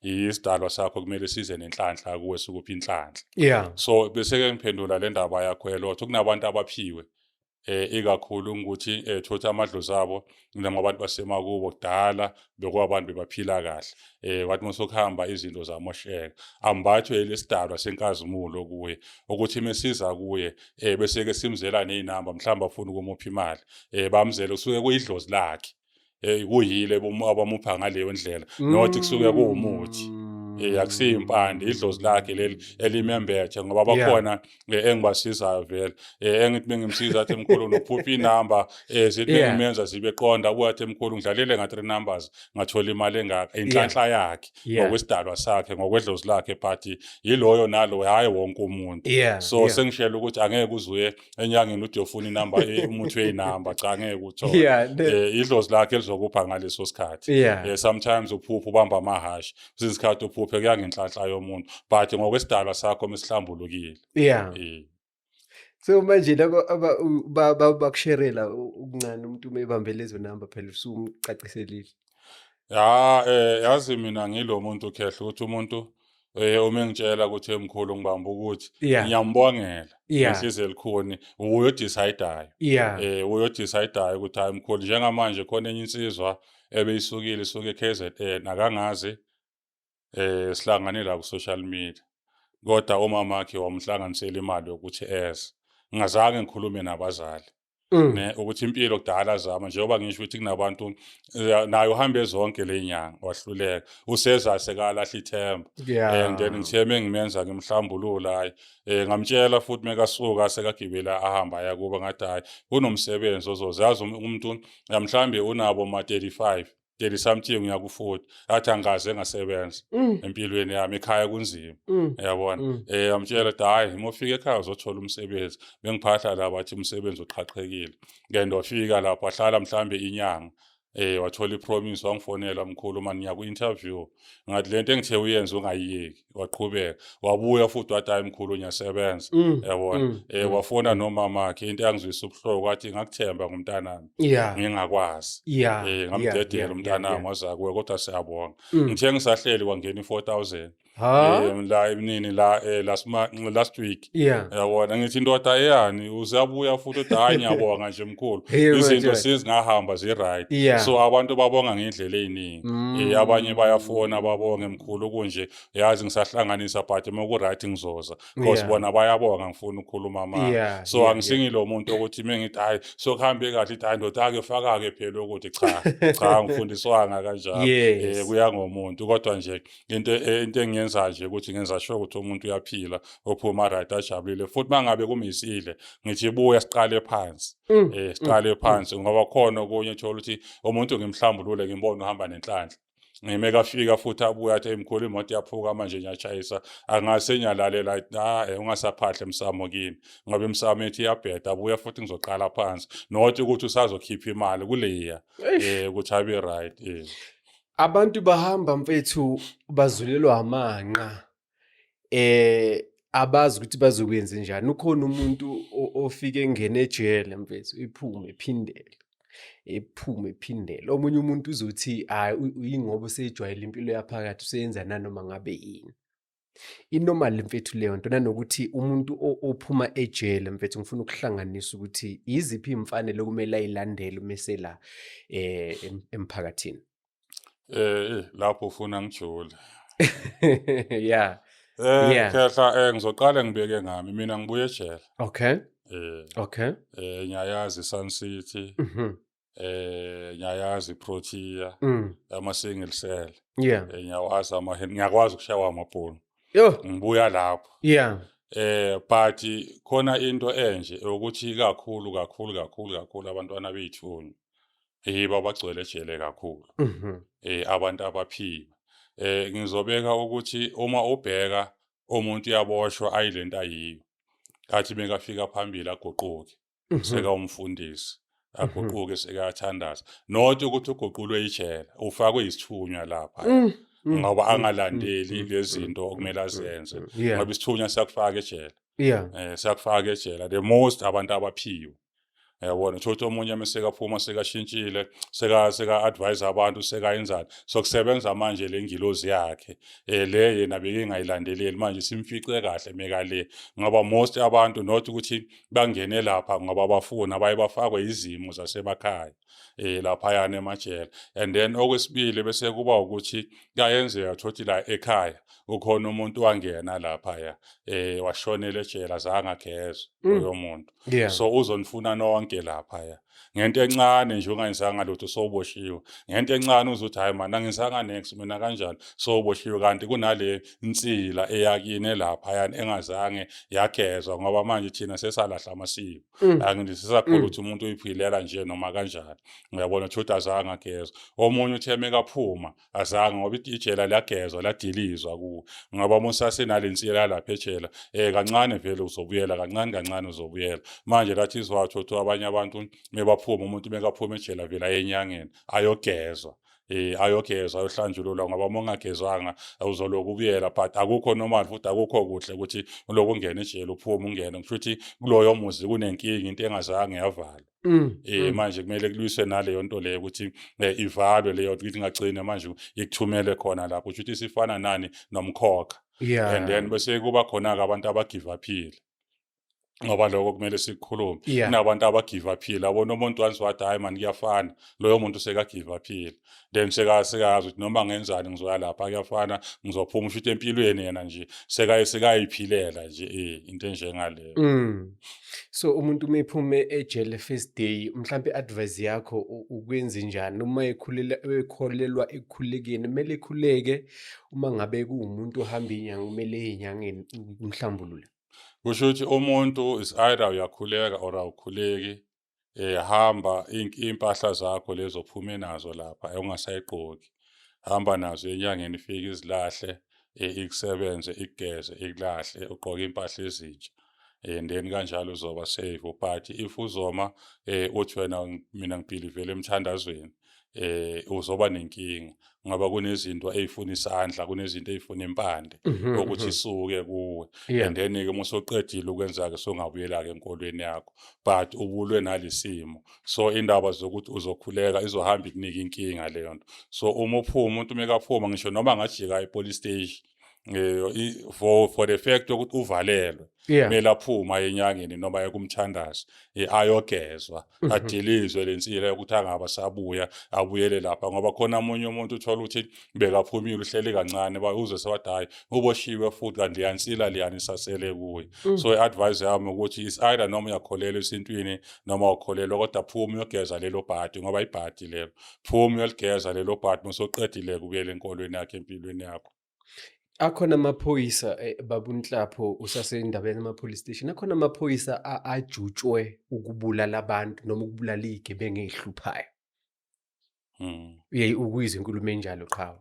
Isidalwa sakho kumele size nenhlanhla kuwe sokuphi inhlanhla. So bese ke ngiphendula le ndaba yakho yelotho kunabantu abaphiwe ikakhulu ukuthi thotha amadlozi abo noma abantu basemakubo kudala bekwabantu bebaphila kahle wathi mosokuhamba izinto zamosheka ambathwe lesidalwa senkazimulo kuye ukuthi mesiza kuye bese ke simzela nezinamba mhlamba afuna ukumupha imali bamzele kusuke kuyidlozi lakhe kuyile abamupha ngaleyo ndlela nothi kusuke kuwumuthi akusiyimpande idlozi lakhe leli elimembethe ngoba bakhona engibasizayo vele engithi bengimsiza athi emkhulu nophupha inamba zithi bengimenza zibeqonda uyathi emkhulu ngidlalele nga 3 numbers ngathola imali engaka inhlanhla yakhe ngokwesidalwa sakhe ngokwedlozi lakhe but yiloyo nalo hayi wonke umuntu so sengishela ukuthi angeke uzuye enyangeni uthi uyofuna inamba umuthi weinamba cha angeke uthola idlozi lakhe elizokupha ngaleso sikhathi sometimes uphupha ubamba amahashi isikhathi uphupha kuyangenhlanhla yomuntu but ngokwesidalwa sakho mesihlambulukile. So manje laba bakusherela ukuncane umuntu umebambe lezo namba phela usumcaciselile. Yazi mina ngilo muntu khehla ukuthi umuntu uma ngitshela ukuthi mkhulu ngibamba ukuthi Yeah. ngiyambongela Yeah. ngenhliziyo elikhuni uyodecidayo. Yeah. Uyodecidayo ukuthi hayi mkhulu njengamanje khona enye insizwa ebeyisukile isuke KZN akangazi sihlangane la ku-social media. Kodwa umama wakhe wamhlanganisela imali yokuthi eze. Ngingazange ngikhulume nabazali. Ukuthi impilo kudala zama njengoba ngisho ukuthi kunabantu naye uhambe zonke lenyanga wahluleka useza sekalahla ithemba and then ngitheme ngimenza ngimhlambulula hayi ngamtshela futhi mekasuka sekagibela ahamba aya kuba ngathi hayi kunomsebenzi ozozazi umuntu mhlambe unabo ma 35 30 something uyaku40 athi angaze ngasebenza empilweni yami ekhaya kunzima yabona amtshela hayi uma ufika ekhaya uzothola umsebenzi bengiphahla la bathi umsebenzi uqhaqhekile ngendo wafika lapho ahlala mhlambe inyanga wathola ipromise wangifonela mkhulu manje ngiya ku-interview ngathi lento engithe uyenza ungayiyeki waqhubeka wabuya futhi wathi hayi mkhulu ngiyasebenza yabona wafona nomama wakhe into engizwisa ubuhloko wathi ngakuthemba ngumntanami ngingakwazi ngamdedela umntanami wazakuwe kodwa siyabonga ngithe ngisahleli kwangena i-4,000 la emnini la last week yabona ngithi indoda eyani uzabuya futhi uthi hayi ngiyabonga nje mkhulu izinto sizingahamba zi-right so abantu babonga ngendlela eziningi abanye bayafona babonge mkhulu kunje yazi ngisahlanganisa but maku-right ngizoza because bona bayabonga ngifuna ukukhuluma mama so angisingilo muntu ukuthi mengithi hayi sokuhambe kahle ithi hayi ndoda ake faka-ke phela ukuthi cha ngifundiswanga kanjalo kuya ngomuntu kodwa nje into engiyenza nje ukuthi ngenza sure ukuthi umuntu uyaphila ophuma right ajabulile futhi mangabe kumisile ngithi buya siqale phansi siqale phansi ngoba khona okunye uthola ukuthi umuntu ngimhlambulule ngimbona uhamba nenhlanhla ngimekafika futhi abuya athi emkhulu imoto yaphuka manje ngiyashayisa angase nyalalela ungasaphahle emsamo kimi ngoba emsamo ethi iyabheda abuya futhi ngizoqala phansi nothi ukuthi usazokhipha imali kuleya ukuthi abe right abantu bahamba mfethu bazulelwa amanqa abazi ukuthi bazokwenza njani ukhona umuntu ofike engene ejele mfethu iphume iphindele omunye umuntu uzothi hayi uyingoba usejwayele impilo yaphakathi useyenza nanoma ngabe yini inormal mfethu leyo nto nanokuthi umuntu ophuma ejele mfethu ngifuna ukuhlanganisa ukuthi iziphi imfanelo kumele ayilandele umesela emphakathini lapho ufuna ngijule Khehla ngizoqala ngibeke ngami mina ngibuye ejele okay ngiyayazi Sun City ngiyayazi Protea ama-single cell ngiyakwazi ukushawa amabhunu ngibuya lapho but khona into enje ukuthi kakhulu abantwana bethu yibo abagcwele ejele kakhulu abantu abaphiwe ngizobeka ukuthi uma ubheka umuntu uyaboshwa ayilento ayiyo athi bekafika phambili agoquke seka umfundisi agoquke sekayathandaza not ukuthi ugoqulwe ijele ufakwe isithunywa lapha ngoba angalandeli lezinto okumele azenze ngoba isithunywa siyakufaka ejele siyakufaka ejele the most abantu abaphiwe yabona ukuthi omunye mesekaphuma sekashintshile seka-advise abantu sekayenzani sokusebenza manje le ngilozi yakhe le yena bekengayilandeleli manje simfice kahle mekale ngoba most abantu not ukuthi bangene lapha ngoba bafuna baye bafakwe izimo zasemakhaya laphayana emajele and then okwesibili bese kuba ukuthi kuyayenzeka thothi la ekhaya ukhona umuntu wangena laphaya washonela ejele azange agezwe loyo muntu so uzonifuna nonke laphaya ngento encane nje ungayizanga lutho soboshiwe ngento encane uzothi hayi mana ngizanga next mina kanjani soboshiwe kanti kunale insila eyakini laphaya engazange yagezwa ngoba manje thina sesalahla amasiko angithi sisakhulu ukuthi umuntu uyiphilela nje noma kanjani uyabona ukuthi azange agezwa omunye utheme kaphuma azange ngoba ijele liyagezwa ladilizwa kuwo ngoba musasenalensila lapha ejele kancane vele uzobuyela kancane uzobuyela manje lathi izwathu ukuthi abanye abantu mebaphuma umuntu mekaphuma ejele vela enyangeni ayogezwa ayogezwa ayohlanjululwa ngoba uma ungagezwanga awuzoloku ubuyela, but akukho normal futhi akukho kuhle ukuthi uloku ungena ejele uphume ungene, kusho ukuthi kuloyo muzi kunenkinga, into engazange yavalwa. Manje kumele kulwiswe naleyo nto leyo ukuthi ivalwe leyo nto ukuthi ingagcine manje ikuthumele khona lapho, kusho ukuthi isifana nani nomkhokha. And then bese kuba khona-ke abantu abagive uphile ngoba lokho kumele sikukhulume. Kunabantu abagive uphile, abona umuntu once wathi hayi mani kuyafana, loyo muntu sekagive uphile, then sekazi ukuthi noma ngenzani ngizoya lapha kuyafana ngizophuma, kusho ukuthi empilweni yena nje sekayiphilela nje into enjengaleyo. So umuntu uma ephume ejele first day, mhlampe advice yakho ukwenza njani uma ekholelwa ekukhulekeni? Kumele ekhuleke uma ngabe kuwumuntu ohamba inyanga, kumele ey'nyangeni umhlambulule? Kusho ukuthi umuntu is either uyakhuleka or awukhuleki, hamba iy'mpahla zakho lezo ophume nazo lapha ungasayigqoki, hamba nazo enyangeni, ifike izilahle, ikusebenze, ikugeze, ikulahle, ugqoke iy'mpahla ezintsha. And then kanjalo uzoba safe. But if uzoma uthi wena mina ngibhilivele emthandazweni, uzoba nenkinga ngoba kunezinto ey'funa isandla, kunezinto ey'funa impande ukuthi isuke kuwe. And then-ke uma usuqedile ukwenza-ke songabuyela-ke enkolweni yakho, but ubulwe nalesimo. So indaba zokuthi uzokhuleka izohamba ikunika inkinga leyo nto. So uma uphuma, umuntu umekaphuma ngisho noma ngajika e-police station, for the fact yokuthi uvalelwe, kumele aphuma enyangeni noma ekumthandazo, ayogezwa, adilizwe lensila yokuthi angaba sabuya abuyele lapha, ngoba khona omunye umuntu uthola ukuthi bekaphumile uhleli kancane uze sewathi hayi uboshiwe futhi kanti yansila liyani isasele kuye. So i-advice yami ukuthi is either noma uyakholelwa esintwini noma ukholelwa, kodwa phuma uyogeza lelo bhadi ngoba ibhadi lelo, phuma uyoligeza lelo bhadi musoqedile kubuyela enkolweni yakho, empilweni yakho. Akhona amaphoyisa Baba uNhlapho, usasendabeni ama-police station, akhona amaphoyisa ajutshwe ukubulala abantu noma ukubulala iy'gebengu ey'hluphayo. Ukuyizwa inkulumo enjalo qhawe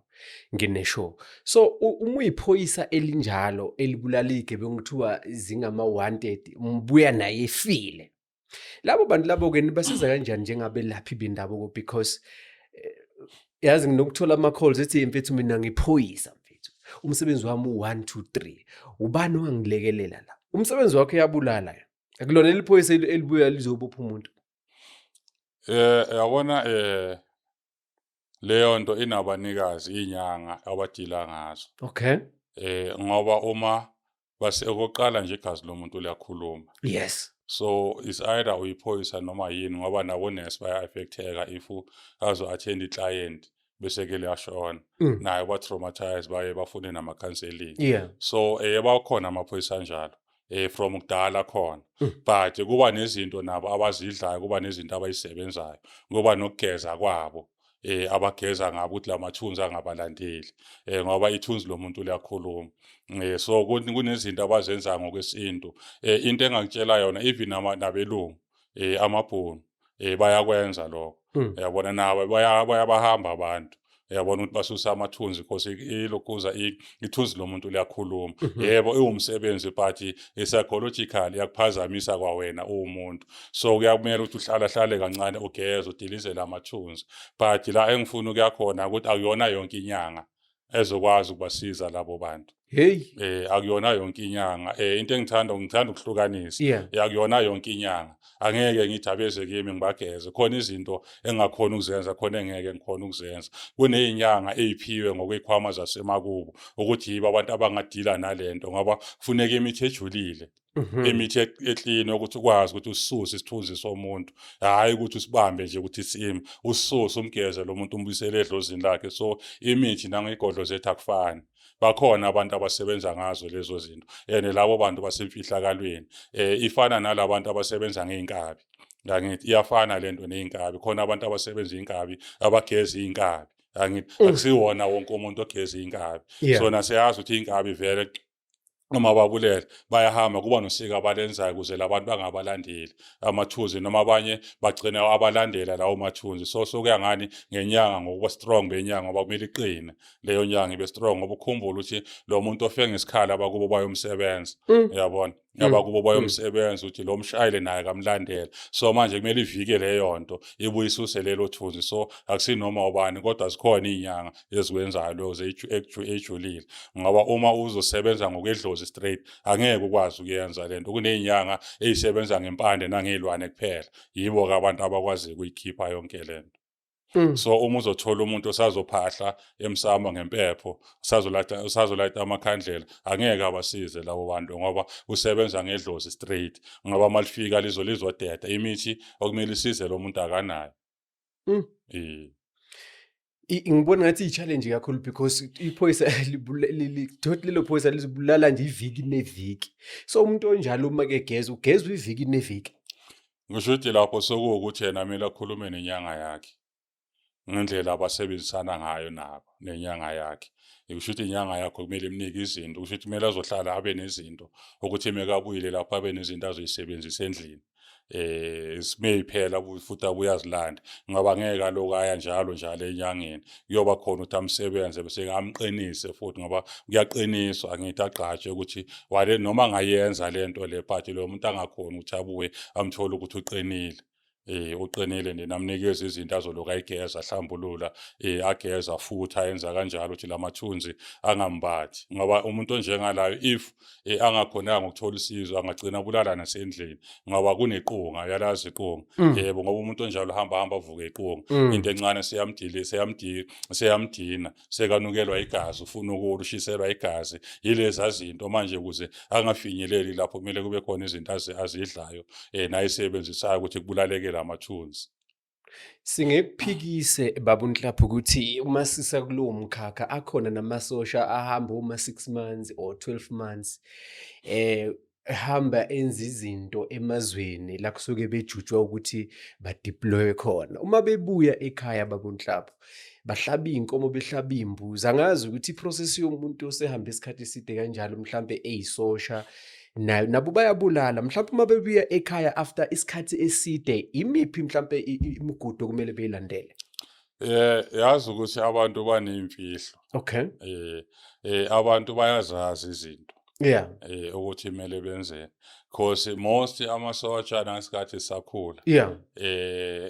nginesho. So uma uyiphoyisa elinjalo elibulala iy'gebengu kuthiwa zingama-wanted, mbuya naye efile, labo bantu labo-ke nibasiza kanjani njengabelaphi bendabuko? Because yazi nginokuthola ama-calls ethi mfethu mina ngiphoyisa, umsebenzi wami u-1 2 3, ubani wangilekelela la? Umsebenzi wakho uyabulala, akulona eliphoyisa elibuya lizobopha umuntu. Yabona leyo nto inabanikazi, inyanga abadila ngazo. Okay. Ngoba uma okokuqala nje igazi lomuntu liyakhuluma. Yes. So is either uyiphoyisa noma yini, ngoba nabo-nurse baya-affecteka if azo-attend i-client bese-ke liyashona, naye ba-traumatize, baye bafune nama-counselling. So bakhona amaphoyisa anjalo, from kudala khona. But kuba nezinto nabo abazidlayo, kuba nezinto abayisebenzayo, kuba nokugeza kwabo, abageza ngabo ukuthi lamathunzi angabalandeli, ngoba ithunzi lomuntu liyakhuluma. So kunezinto abazenza ngokwesintu. Into engakutshela yona, even nabelungu, amabhunu, bayakwenza lokho. Yabona nabo bayabahamba abantu, yabona ukuthi basusa amathunzi because ilokhuza ithunzi lomuntu liyakhuluma. Yebo iwumsebenzi, but psychological yakuphazamisa kwawena uwumuntu. So kuyamele ukuthi uhlale kancane ugeze udilizele amathunzi. But la engifuna ukuyakhona ukuthi akuyona yonke inyanga ezokwazi ukubasiza labo bantu. Akuyona yonke inyanga. Into ngithanda ukuhlukanisa. Akuyona yonke inyanga. Angeke ngithi abeze kimi ngibageze, khona izinto engakhona ukuzenza, khona engeke ngikhona ukuzenza. Kuney'nyanga ey'phiwe ngokwekhwama zasemakubo ukuthi yibo abantu abangadila nalento, ngoba kufuneka imithi ejulile, imithi eklini ukuthi ukwazi ukuthi usisuse isithunzi somuntu, hhayi ukuthi usibambe nje ukuthi sime, usisuse umgeze lo muntu umbuyisele edlozini lakhe. So imithi nangey'godlo zethu akufani. Bakhona abantu abasebenza ngazo lezo zinto, and labo bantu basemfihlakalweni. Ifana nalabantu abasebenza ngey'nkabi, angithi iyafana lento ney'nkabi. Khona abantu abasebenza iy'nkabi, abageza iy'nkabi, angithi akusiwona wonke umuntu ogeza iy'nkabi. So nasiyazi ukuthi iy'nkabi vele uma babulele bayahamba, kuba nosiko abalenzayo ukuze labantu bangabalandeli amathunzi, noma abanye bagcina abalandela lawo mathunzi. So kuya ngani ngenyanga, ngokuba strong benyanga, ngoba kumele iqine leyo nyanga ibe strong, ngoba ukhumbula ukuthi lo muntu ofe ngesikhala abakubo bayomsebenza, yabona. abakubo bayomsebenza ukuthi lo mshayeli naye kamlandela. So manje kumele ivike leyo nto ibuye isuse lelo thunzi. So akusinoma ubani kodwa zikhona inyanga ezikwenzayo lezo ejulile, ngoba uma uzosebenza ngokwedlozi straight angeke ukwazi ukuyenza lento. Kunezinyanga ezisebenza ngempande nangezilwane kuphela, yibo abantu abakwazi ukuyikhipha yonke lento. So uma uzothola umuntu osazophahla emsamo ngempepho, usazolayita amakhandlela, angeke abasize labo bantu ngoba usebenza ngedlozi straight, ngoba malifika lizodeda imithi okumele isize lo muntu akanayo. Ngibona ngathi i-challenge kakhulu because iphoyisa lelo phoyisa lizibulala nje iviki neviki. So umuntu onjalo uma-ke ugezwa iviki neviki. Ngisho ukuthi lapho sekuwukuthi yena kumele akhulume nenyanga yakhe ngendlela abasebenzisana ngayo nabo nenyanga yakhe. Kusho ukuthi inyanga yakho kumele imnike izinto, kusho ukuthi kumele azohlala abe nezinto ukuthi mekabuyile lapho abe nezinto azoyisebenzisa endlini. Simeyiphela futhi abuye azilande, ngoba ngeke aloku aya njalo enyangeni. Kuyoba khona ukuthi amsebenze bese ngamqinise futhi, ngoba kuyaqiniswa angithi aqhatshwe ukuthi wale noma angayenza lento le but lo muntu angakhona ukuthi abuye amthole ukuthi uqinile. Uqinile namnikeza izinto azoloku ayigeza, ahlambulula, ageza futhi ayenza kanjalo ukuthi lamathunzi angambathi. Ngoba umuntu onjengalayo if angakhonanga ukuthola usizo angagcina bulala nasendlini, ngoba kunequnga, uyalazi iqunga. Yebo, ngoba umuntu onjalo hamba avuke iqunga, into encane seyamdina, sekanukelwa igazi, ufuna ukushiselwa igazi. Yilezi zinto manje ukuze angafinyeleli lapho kumele kube khona izinto azidlayo nayisebenzisayo ukuthi kubulaleke amathunzi. Singekuphikise baba uNhlapho ukuthi uma sisa kulowo mkhakha akhona namasosha ahamba uma 6 months or 12 months hamba enza izinto emazweni la kusuke bejutshwa ukuthi badeploye khona. Uma bebuya ekhaya baba uNhlapho bahlaba iy'nkomo, behlaba iy'mbuzi. Angazi ukuthi iprocess yomuntu osehamba isikhathi eside kanjalo mhlampe eyisosha nabo bayabulala. Mhlawumbe uma bebuya ekhaya after isikhathi eside, imiphi mhlawumbe imigudu okumele beyilandele? Yazi ukuthi abantu baney'mfihlo. Okay. Abantu bayazazi izinto ukuthi kumele benzeni, because most amasotsha nangesikhathi sakhula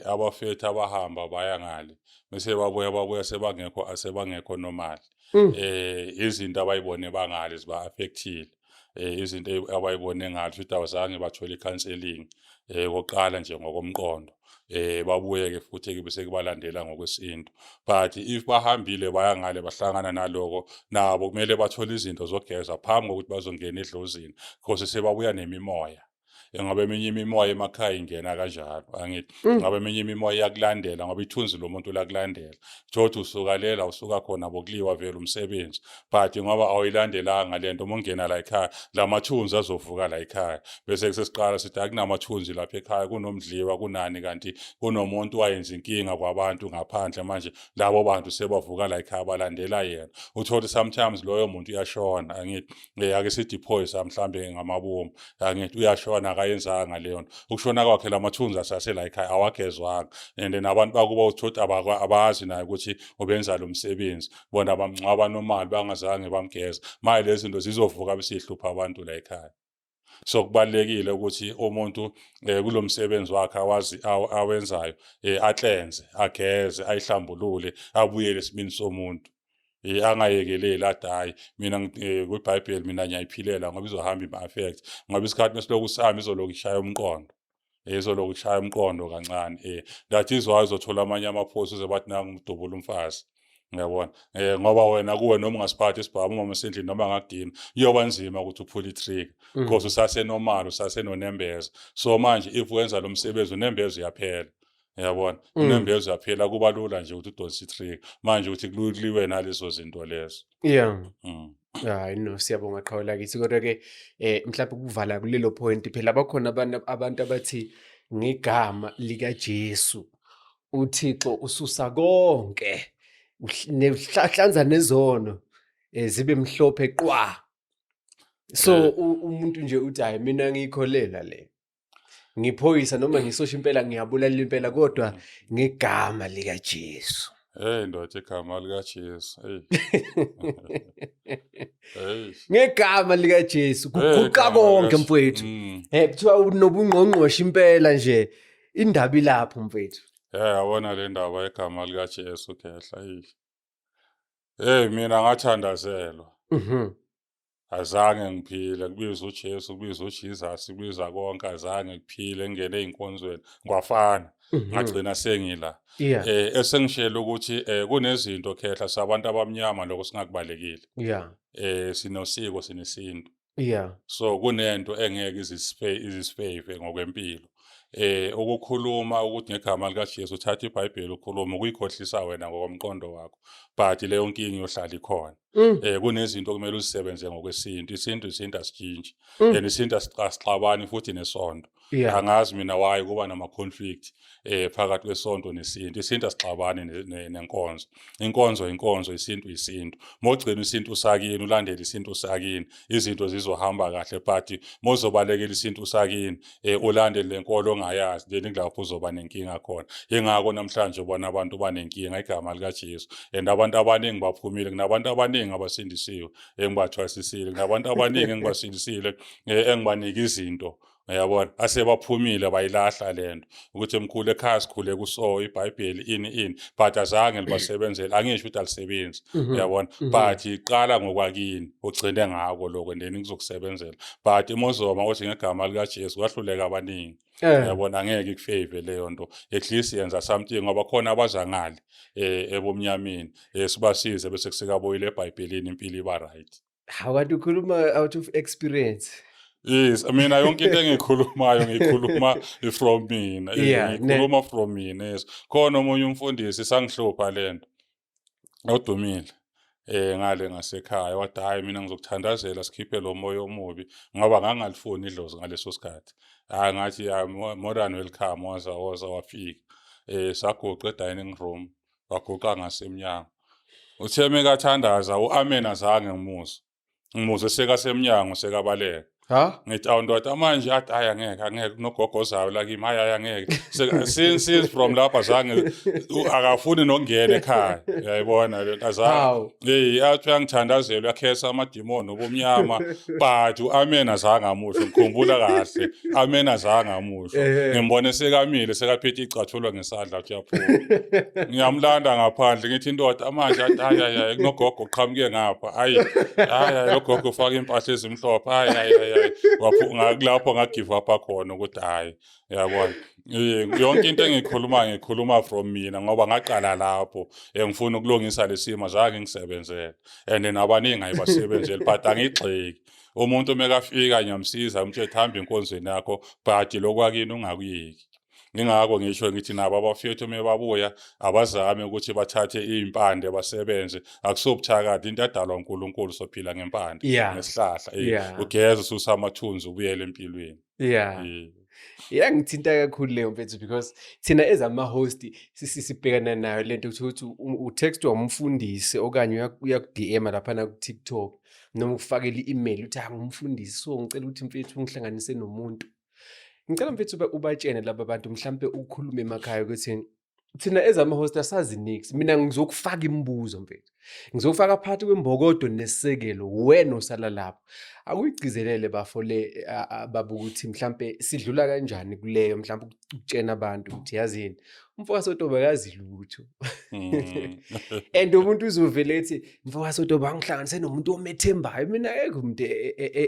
abafethu abahamba baya ngale bese babuya sebangekho normal. Izinto abayibone bangale ziba-affectile. Izinto abayibone ngalo futhi awazange bathole i-counselling koqala nje ngokomqondo. Babuye-ke futhi-ke bese kubalandela ngokwesintu. But if bahambile baya ngale bahlangana naloko, nabo kumele bathole izinto zogeza phambi kokuthi bazongena edlozini, because sebabuya nemimoya. Ngoba eminye imimoya emakhaya ingena kanjalo, angithi ngoba eminye imimoya iyakulandela ngoba ithunzi lo muntu lakulandela. Thothi usuka lela usuka khona bokuliwa vele umsebenzi, but ngoba awuyilandelanga lento uma ungena la ekhaya lamathunzi azovuka la ekhaya. Bese sesiqala sithi akunamathunzi lapha ekhaya, kunomdliwa kunani, kanti kunomuntu wayenza inkinga kwabantu ngaphandle. Manje labo bantu sebavuka la ekhaya balandela yena. Uthole sometimes loyo muntu uyashona, angithi ake sithi iphoyisa mhlambe ngamabomu, angithi uyashona akayenzanga leyo nto. Ukushona kwakhe lamathunzi asasela ekhaya awagezwanga, and nabantu bakuba uthothi abazi naye ukuthi ubenza lo msebenzi, bona bamngcwaba normal bangazange bamgeza. Manje lezi zinto zizovuka besihlupha abantu la ekhaya. So kubalekile ukuthi umuntu kulo msebenzi wakhe awenzayo atlenze, ageze, ayihlambulule, abuyele esimini somuntu. Angayekeleli athi hayi mina kwiBhayibheli mina ngiyayiphilela ngoba izohamba ima-affect, ngoba isikhathi mesiloku sihamba izoloku ishaya umqondo. Izoloku ishaya umqondo kancane. That is why uzothola amanye amaphosi uze bathi nangu umdubula umfazi. Ngiyabona ngoba wena kuwe noma ungasiphathi isibhamu uma usendlini noma ngakudina iyoba nzima ukuthi uphule i-trigger, because usase-normal, usasenonembezo. So manje if wenza lo msebenzi unembezo iyaphela. Uyabona, unembezo yaphela, kuba lula nje ukuthi udonse i-trigger manje ukuthi kuliwe nalezo zinto lezo. Hayi no, siyabonga qhawela kithi, kodwa-ke mhlawumbe ukuvala kulelo point phela bakhona abantu abathi ngegama likaJesu uThixo ususa konke, uhlanza nezono zibe mhlophe qwa. So umuntu nje uthi hayi mina ngiyikholela le, ngiphoyisa noma ngisosha impela ngiyabulala impela, kodwa ngegama likaJesu. ndoda igama likaJesu. Hey. Ngegama lika Jesu kuguqa igama konke lika mfowethu. Kuthiwa unobungqongqoshe impela nje. Indaba ilapho mfowethu. yabona le ndaba yegama likaJesu khehla. Mina ngathandazelwa. Azange ngiphile kubiza uJesu, kubiza uJesus, kubiza konke azange kuphile ngene ey'nkonzweni kwafana. Ngagcina sengila. Yeah. Esengishela ukuthi kunezinto khehla sabantu abamnyama lokho singakubalekile. Yeah. Sinosiko sinesintu. Yeah. So kunento engeke izisifave ngokwempilo. Ukukhuluma ukuthi ngegama likaJesu uthatha iBhayibheli ukhuluma ukuyikhohlisa wena ngokomqondo wakho. But leyo nkinga iyohlala ikhona. Kunezinto okumele uzisebenze ngokwesintu. Isintu asitshintshi. Isintu asixabani futhi nesonto. Angazi mina why kuba nama-conflict phakathi kwesonto nesintu. Isintu asixabani nenkonzo. Inkonzo, isintu isintu. Mawugcina isintu usakini, ulandele isintu usakini, izinto zizohamba kahle. But mozobalekela isintu usakini, ulandele lenkolo ongayazi, then kulapho uzoba nenkinga khona. Yingakho namhlanje ubona abantu banenkinga igama likaJesu. And abantu abaningi baphumile, kunabantu abaningi abasindisiwe, engibathwasisile, kunabantu abaningi engibasindisile, engibanika izinto. Yabona asebaphumile bayilahla lento ukuthi emkhulu ekhaya sikhule kuso iBhayibheli ini but azange libasebenzele angisho ukuthi alisebenzi yabona but iqala ngokwakini ugcine ngako lokho and then kuzokusebenzela but imozoma othi ngegama likaJesu kwahluleka abaningi yabona angeke ikufave leyo nto at least yenza something ngoba khona abazangali ebomnyameni sibasize bese kusekaboyile eBhayibhelini impilo iba right. How kanti ukhuluma out of experience? Yes, mina yonke into engikhulumayo ngikhuluma from mina. Ngikhuluma from mina. Yes. Khona omunye umfundisi sangihlupha lento. Odumile. Ngale ngasekhaya wathi hayi mina ngizokuthandazela sikhiphe lo moya omubi ngoba ngangalifuni idlozi ngaleso sikhathi. Ngathi more than welcome waza wafika. Saguqa edining room, waguqa ngasemnyango. Uthe mekathandaza uAmen azange ngimuzwe. Ngimuzwe sekasemnyango sekabaleka. Ngithi awundoda manje athi hayi angeke kunogogozayo la kimi hayi angeke since from lapha zange akafuni nokungena ekhaya uyayibona lento azange athi uyangithandazela uyakhesa amadimoni obumnyama but uAmen azange amusho ngikhumbula kahle Amen azange amusho ngimbone sekamile sekaphethe icathulo ngesandla uthi yaphuma ngiyamlanda ngaphandle ngithi indoda manje athi hayi kunogogo uqhamuke ngapha hayi lo gogo ufaka impahla ezimhlophe hayi lapho ngagive up khona ukuthi hayi yabona yonke into ngikhuluma from mina ngoba ngaqala lapho ngifuna ukulungisa lesimo zange ngisebenzele and nabaningi ayibasebenzele but angigxeki umuntu mekafika ngiyamsiza umthetho hamba inkonzweni yakho but lokwakini ungakuyeki. Ngingakho ngisho ngithi nabo abafethu mebabuya abazame ukuthi bathathe izimpande basebenze akusobuthakathi into edalwa uNkulunkulu sophila ngempande nesihlahla ugeze ususa amathunzi ubuyele empilweni. Ngithinta kakhulu leyo mfethu because thina ezama-host sibhekana nayo lento ukuthi utextwa umfundisi okanye uyaku-DM laphana ku-TikTok noma ukufakela i-email uthi ngumfundisi so ngicela ukuthi mfethu ungihlanganise nomuntu. Ngicela mfethu ubatshene laba bantu mhlambe ukukhuluma emakhaya ukuthi thina ezama-host asazi nix. Mina ngizokufaka imibuzo mfethu. Ngizokufaka phakathi kwembokodo nesisekelo wena osala lapho. Akuyigcizelele bafo le baba ukuthi mhlambe sidlula kanjani kuleyo mhlambe ukutshena abantu ukuthi yazini umfowasi oToba akazi lutho. And umuntu uzovele ethi mfowasi oToba angihlanganise nomuntu omethembayo mina ekho umuntu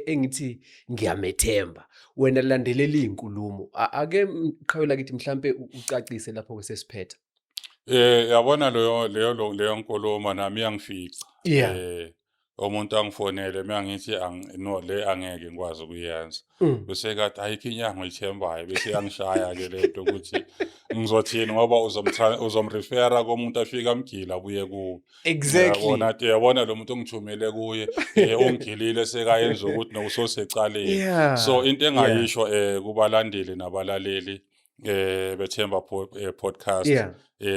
engithi ngiyamethemba wena landelela izinkulumo ake qhawela kithi mhlambe ucacise lapho kwesesiphetha. Yabona leyo nkulumo nami yangifica. Umuntu angifonele mangithi no le angeke ngikwazi ukuyenza. Bese kathi ayikho inyanga ngiyithembayo bese yangishaya ke lento ukuthi ngizothini ngoba uzomrefera komuntu afika amgila abuye kuwe. Exactly. Yabona lo muntu ongithumele kuye ongilile sekayenza ukuthi nokusosecaleni. So into engayisho kubalandeli nabalaleli bethemba podcast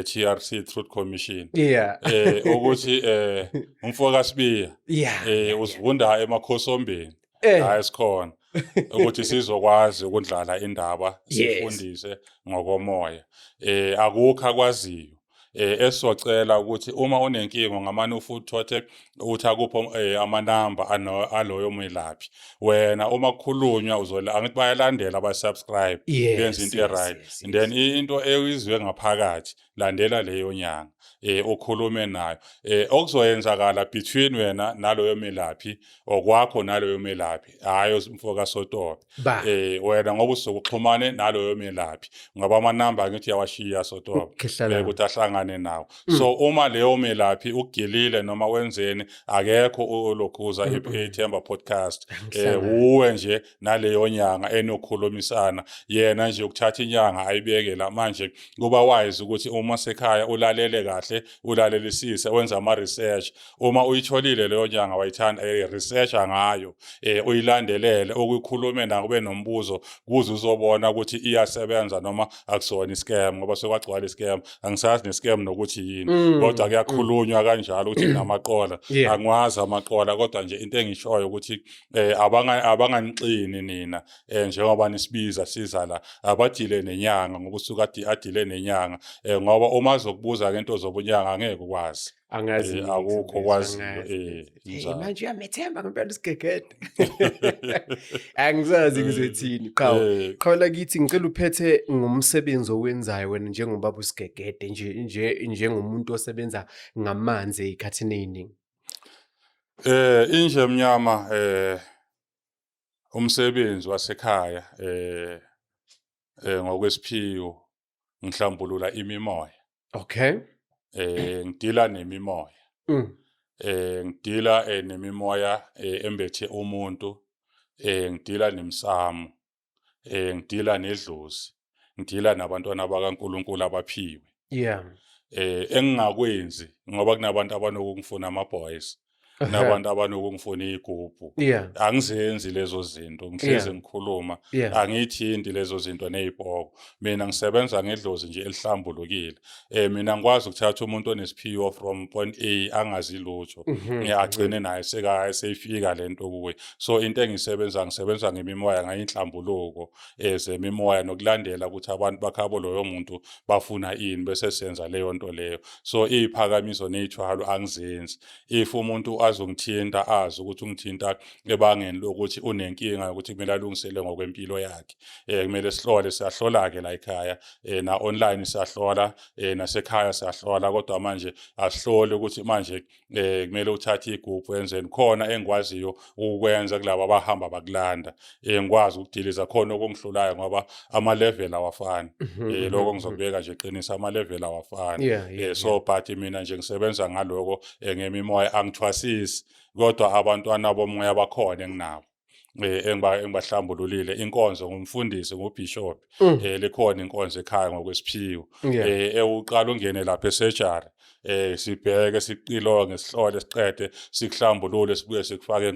TRC Truth Commission ukuthi umfoka sibiya usivunda emakhosombeni hayi sikhona ukuthi sizokwazi ukudlala indaba sifundise ngokomoya akukho akwaziyo esizocela ukuthi uma unenkinga ngamane ufuthi uthi akupho amanamba aloyo melaphi wena uma kukhulunywa angithi bayalandela abasubscribe benza into right and then into eyizwe ngaphakathi landela leyo nyanga ukhulume nayo okuzoyenzakala between wena naloyo melaphi okwakho naloyo melaphi hayi umfoka Sotobe wena ngoba usukuxhumane naloyo melaphi ngoba amanamba ngithi yawashiya Sotobe ukuthi ahlangane nawo so uma leyo melaphi ugilile noma wenzeni akekho olokhuza iThemba podcast uwe nje naleyo nyanga enokhulumisana yena nje ukuthatha inyanga ayibeke la manje kuba wise ukuthi uma sekhaya ulalele kahle ulalelisise wenza ama research uma uyitholile leyo nyanga wayithanda research ngayo uyilandelele okukhulume nayo kube nombuzo kuze uzobona ukuthi iyasebenza noma akusona iscam ngoba sekwagcwala iscam angisazi nescam nokuthi yini kodwa kuyakhulunywa kanjalo ukuthi namaqola angwazi amaqola kodwa nje into engishoyo ukuthi abanganixini nina njengoba nisibiza siza la abadile nenyanga ngokusuka adile nenyanga ngoba uma zokubuza ngento zobunyanga angeke ukwazi angazi akukho kwaziyo manje uyamethemba ngempela isigegede angizazi ngizethini qhawula kithi ngicela uphethe ngomsebenzi owenzayo wena njengobaba usigegede njengomuntu osebenza ngamanzi ezikhathini eziningi inje mnyama umsebenzi wasekhaya ngokwesiphiwo ngihlambulula imimoya ngidila nemimoya ngidila nemimoya embethe umuntu ngidila nemsamo ngidila nedlozi ngidila nabantwana bakaNkulunkulu abaphiwe engingakwenzi ngoba kunabantu abanokungifuna ama-boys nabantu abanokungifuna igubhu angizenzi lezo zinto ngihleze ngikhuluma angithinti lezo zinto nezibhoko mina ngisebenza ngedlozi nje elihlambulukile mina ngikwazi ukuthatha umuntu onesiphiwo from point A angazi lutho ngiyagcine naye seyifika lento kuwe so into ngisebenza ngemimoya ngayinhlambuluko zemimoya nokulandela ukuthi abantu bakhabo loyo muntu bafuna ini bese senza leyo nto leyo so iziphakamiso nezithwalo angizenzi if umuntu azongithinta azi ukuthi ungithinta ebangeni lokuthi unenkinga ukuthi kumele alungisele ngokwempilo yakhe kumele siyahlola ke la ekhaya na online siyahlola nasekhaya siyahlola kodwa manje asihlole ukuthi manje kumele uthathe igubhu wenzeni khona engikwaziyo ukwenza kulabo abahamba bakulanda ngikwazi ukudiliza khona okungihlulayo ngoba ama level awafani lokho ngizokubeka nje eqinisa ama level awafani so but mina nje ngisebenza ngaloko ngemimoya angithwasisi kodwa abantwana bomoya bakhona enginabo engibahlambululile inkonzo ngumfundisi ngubishop likhona inkonzo ekhaya ngokwesiphiwo uqala ungene lapha esurgery sibheke siqilonge sihlole siqede sikuhlambulule sibuye sikufake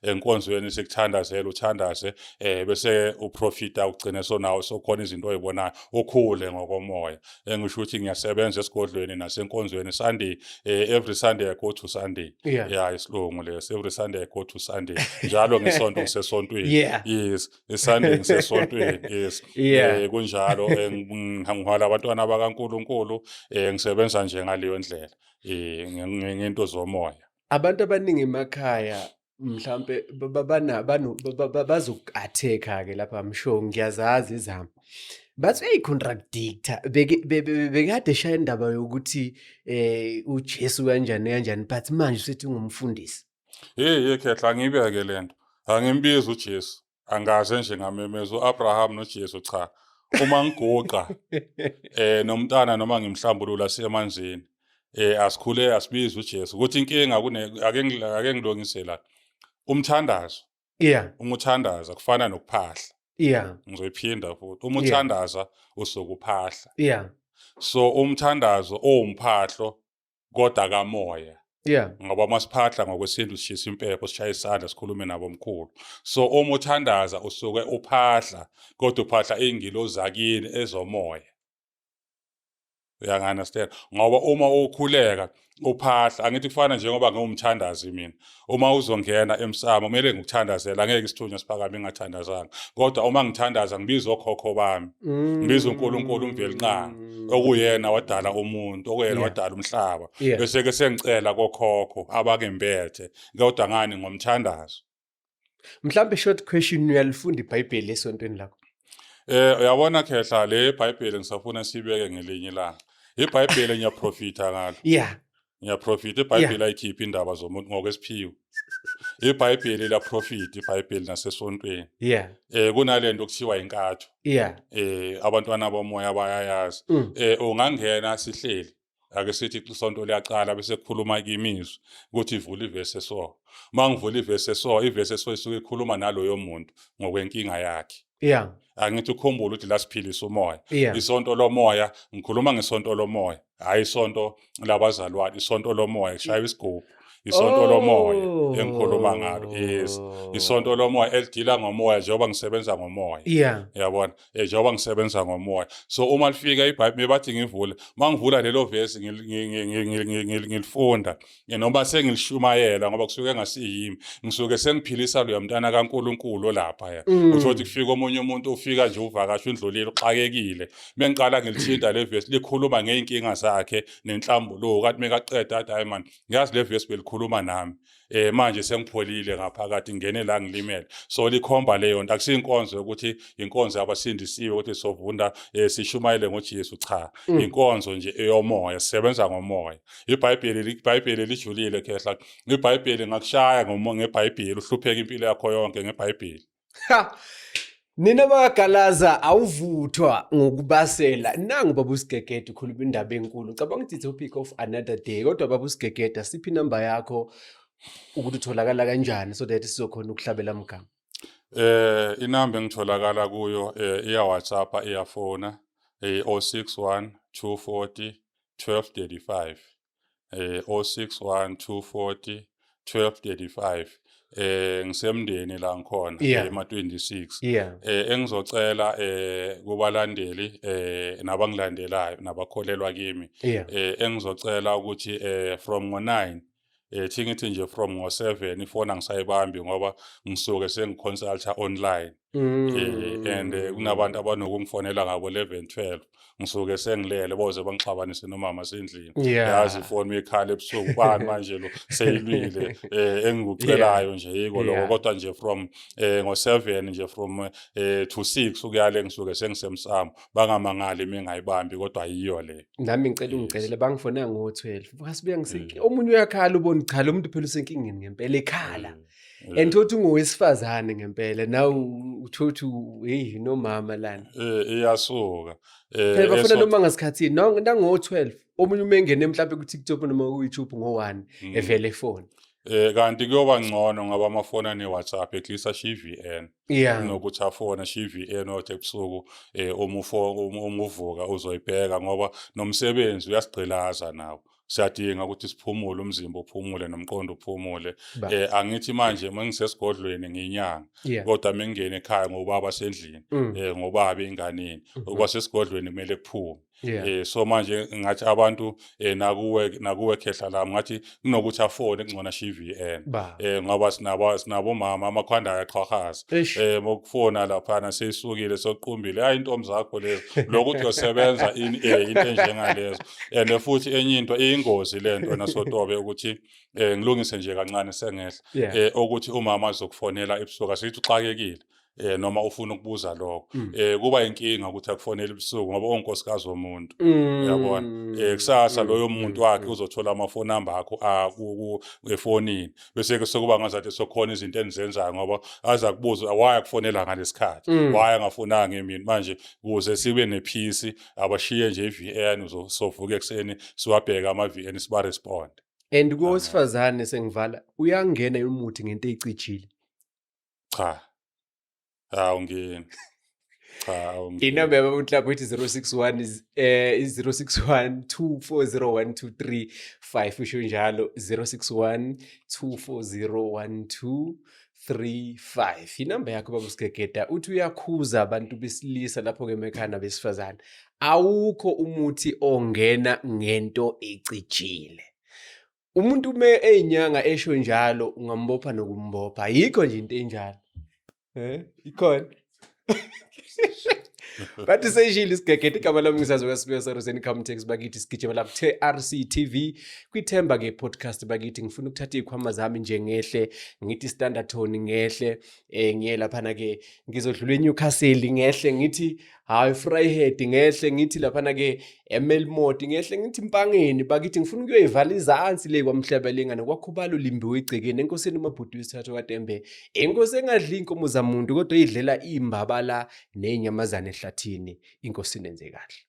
enkonzweni sikuthandazela uthandaze bese uprofita ugcine sonawo sokhona izinto oyibonayo ukhule ngokomoya engisho ukuthi ngiyasebenza esigodlweni nasenkonzweni Sunday every Sunday I go to Sunday isilungu leso every Sunday I go to Sunday njalo ngesonto ngisesontweni yes eSunday ngisesontweni yes kunjalo ngihwala abantwana bakaNkulunkulu ngisebenza nje ngaleyo ndlela ngento zomoya abantu abaningi emakhaya mhlambe bazoku-attack-a ke lapha msho ngiyazazi izami bathi contradictor bekade shaya indaba yokuthi uJesu kanjani but manje usethi ungumfundisi khehla ngibeke lento angimbizi uJesu angaze nje ngamemeza uAbraham noJesu cha uma ngiguqa nomntana noma ngimhlambulula semanzini asikhule asibiza uJesu ukuthi inkinga ake ngilongise la umthandazo umuthandaza kufana nokuphahla ngizoyiphinda futhi umuthandaza usokuphahla so umthandazo owumphahlo kodwa kamoya ngoba masiphahla ngokwesintu sishisa impepho sishaya isandla sikhulume nabo omkhulu so umuthandaza usuke uphahla kodwa uphahla ingilozi zakini ezomoya Uyangi-understand? Ngoba uma ukhuleka uphahla, angithi kufana njengoba ngiwumthandazi mina. Uma uzongena emsamo kumele ngikuthandazele, angeke isithunywa siphakame ngingathandazanga. Kodwa uma ngithandaza ngibiza okhokho bami, ngibiza uNkulunkulu umvelinqangi, okuyena wadala umuntu, okuyena wadala umhlaba. Bese-ke sengicela kokhokho abakembethe, kodwa ngani ngomthandazo. Mhlambe short question, uyalifunda iBhayibheli esontweni lakho? Uyabona Khehla, le iBhayibheli ngisafuna sibeke ngelinye ilanga. iBhayibheli ngiyaprofitha ngalo. Ngiyaprofitha. iBhayibheli ayikhiphi indaba zomuntu ngokwesiphiwo. iBhayibheli liyaprofitha, iBhayibheli nasesontweni. Kunalento kuthiwa inkatho. Abantwana bomoya bayayazi. Ungangena sihleli. Ake sithi isonto liyaqala bese kukhuluma imizwa ukuthi ivula ivesi so. Mangivula ivesi so, ivesi so isuke ikhuluma naloyo muntu ngokwenkinga yakhe. Angithi ukhumbula ukuthi la siphilisa umoya. Isonto lomoya, ngikhuluma ngesonto lomoya, hayi isonto labazalwane, isonto lomoya kushaya isigubhu. Isonto lomoya engikhuluma ngalo. Isonto lomoya elidila ngomoya njengoba ngisebenza ngomoya. Yabona? Njengoba ngisebenza ngomoya. So uma lifika iBhayibheli bathi ngivule, mangivula lelo verse ngilifunda, noma sengilishumayela ngoba kusuke ngasiyimi, ngisuke sengiphilisa lo mntana kaNkulunkulu lapha. Kusho ukuthi kufika omunye umuntu ufika nje uvakasha undlulile uxakekile. Mengiqala ngilithinta le verse likhuluma ngeinkinga zakhe nenhlambuluko, kathi mekaqeda athi hayi man, ngiyazi le verse belikhuluma nami. Manje sengipholile ngaphakathi ngene la ngilimele. So likhomba leyo nto, akusinkonzo ukuthi inkonzo abasindisiwe ukuthi sovunda sishumayele ngoJesu, cha. Inkonzo nje eyomoya, sisebenza ngomoya. iBhayibheli lijulile Khehla. iBhayibheli ngakushaya ngeBhayibheli, uhlupheka impilo yakho yonke ngeBhayibheli. Nina bakagalaza awuvuthwa ngokubasela. Nangu Baba uSigegede ukhuluma indaba enkulu. Ngicabanga ukuthi topic of another day. Kodwa Baba uSigegede, siphi inamba yakho ukuthi utholakala kanjani so that sizokhona ukuhlabela amagama? Inamba engitholakala kuyo iya WhatsApp, iyafona 061 240 1235. 061 240 1235. Ngisemndeni la ngikhona ema-26. Engizocela kubalandeli nabangilandelayo nabakholelwa kimi, engizocela ukuthi from ngo-9 thingithi nje from ngo-7 ifona ngisayibambi ngoba ngisuke sengiconsulta online. And kunabantu abanokungifonela ngabo 11-12 ngisuke sengilele boze bangixabanise nomama sendlini. Yazi ifoni mekhala ebusuku bani manje lo seyilwile engikucelayo nje yiko lokho, kodwa nje from ngo-7 nje from to 6 ukuyale ngisuke sengisemsamo, bangamangali mengayibambi kodwa yiyo le. Nami ngicela ungicelele bangifonela ngo-12 basibuya ngisenkingi. Omunye uyakhala ubona cha lo muntu phela usenkingeni ngempela ekhala. And uthi ungowesifazane ngempela nawe uthothi hey nomama lana. Iyasuka. Phela bafuna noma ngasikhathini nango-12 omunye uma engene mhlawumbe ku-TikTok noma ku-YouTube ngo-1 evele phone. Kanti kuyoba ngcono ngoba amafoni ane-WhatsApp eklisa i-VN. Nokuthi afona i-VN othi ebusuku umuvuka uzoyibheka ngoba nomsebenzi uyasigqilaza nawo. Siyadinga ukuthi siphumule, umzimba uphumule nomqondo uphumule. Angithi manje mengisesigodlweni nginyanga, kodwa mengingena ekhaya ngobaba sendlini, ngobaba enganeni, ukuba sesigodlweni kumele kuphume. So manje ngathi abantu nakuwe Khehla lami ngathi kunokuthi afone kungcona i-VN. Ngoba sinabo mama amakhanda ayaqhahaza. Mokufona laphana seyisukile soqumbile, hayi intombi zakho lezo lokuthi uyosebenza into enjengalezo. And futhi enye into iyingozi lento nasotobe ukuthi ngilungise nje kancane sengehla ukuthi umama azokufonela ebusuku asithi uxakekile. Noma ufuna ukubuza lokho kuba inkinga ukuthi akufonele ebusuku ngoba onkosikazi womuntu, uyabona. Kusasa loyo muntu wakhe uzothola amafoni number akho efonini, bese ke sokuba ngazathi sokhona izinto enizenzayo ngoba aza kubuza why akufonela ngalesikhathi, why angafonanga emini. Manje ukuze sibe nepeace abashiye nje iVN uzovuka ekseni siwabheka ama-VN siba respond. And kowesifazane sengivala uyangena umuthi ngento eyicijile. Cha. Ungeni. Cha ungeni. Inamba yabo mhlawumbe ithi 061 061 2401235 usho njalo 061 2401235. 35. Inamba yakho baba uSigegeda uthi uyakhuza abantu besilisa lapho-ke emakhaya nabesifazane. Awukho umuthi ongena ngento ecijile. Umuntu eyinyanga esho njalo ungambopha nokumbopha. Ayikho nje into enjalo. Ikhona. Bathi seyishilo isigegede igama lami ngisazoka Sibeka Saruseni Camtex bakithi sigijima lapha TRC TV kwithemba ke podcast bakithi ngifuna ukuthatha izikhwama zami nje ngehle ngithi Standard Tone ngehle ngiye lapha na ke ngizodlula eNewcastle ngehle ngithi hayi Vryheid ngehle ngithi lapha na ke eMelmont ngehle ngithi Mpangeni bakithi ngifuna ukuyoyivala izansi le kwaMhlaba lengane kwakhubalo limbiwe egcekeni enkosini uMabhudu isithathu kaTembe enkosi engadli inkomo zamuntu kodwa idlela imbabala nenyamazane ehlathini inkosini enze kahle.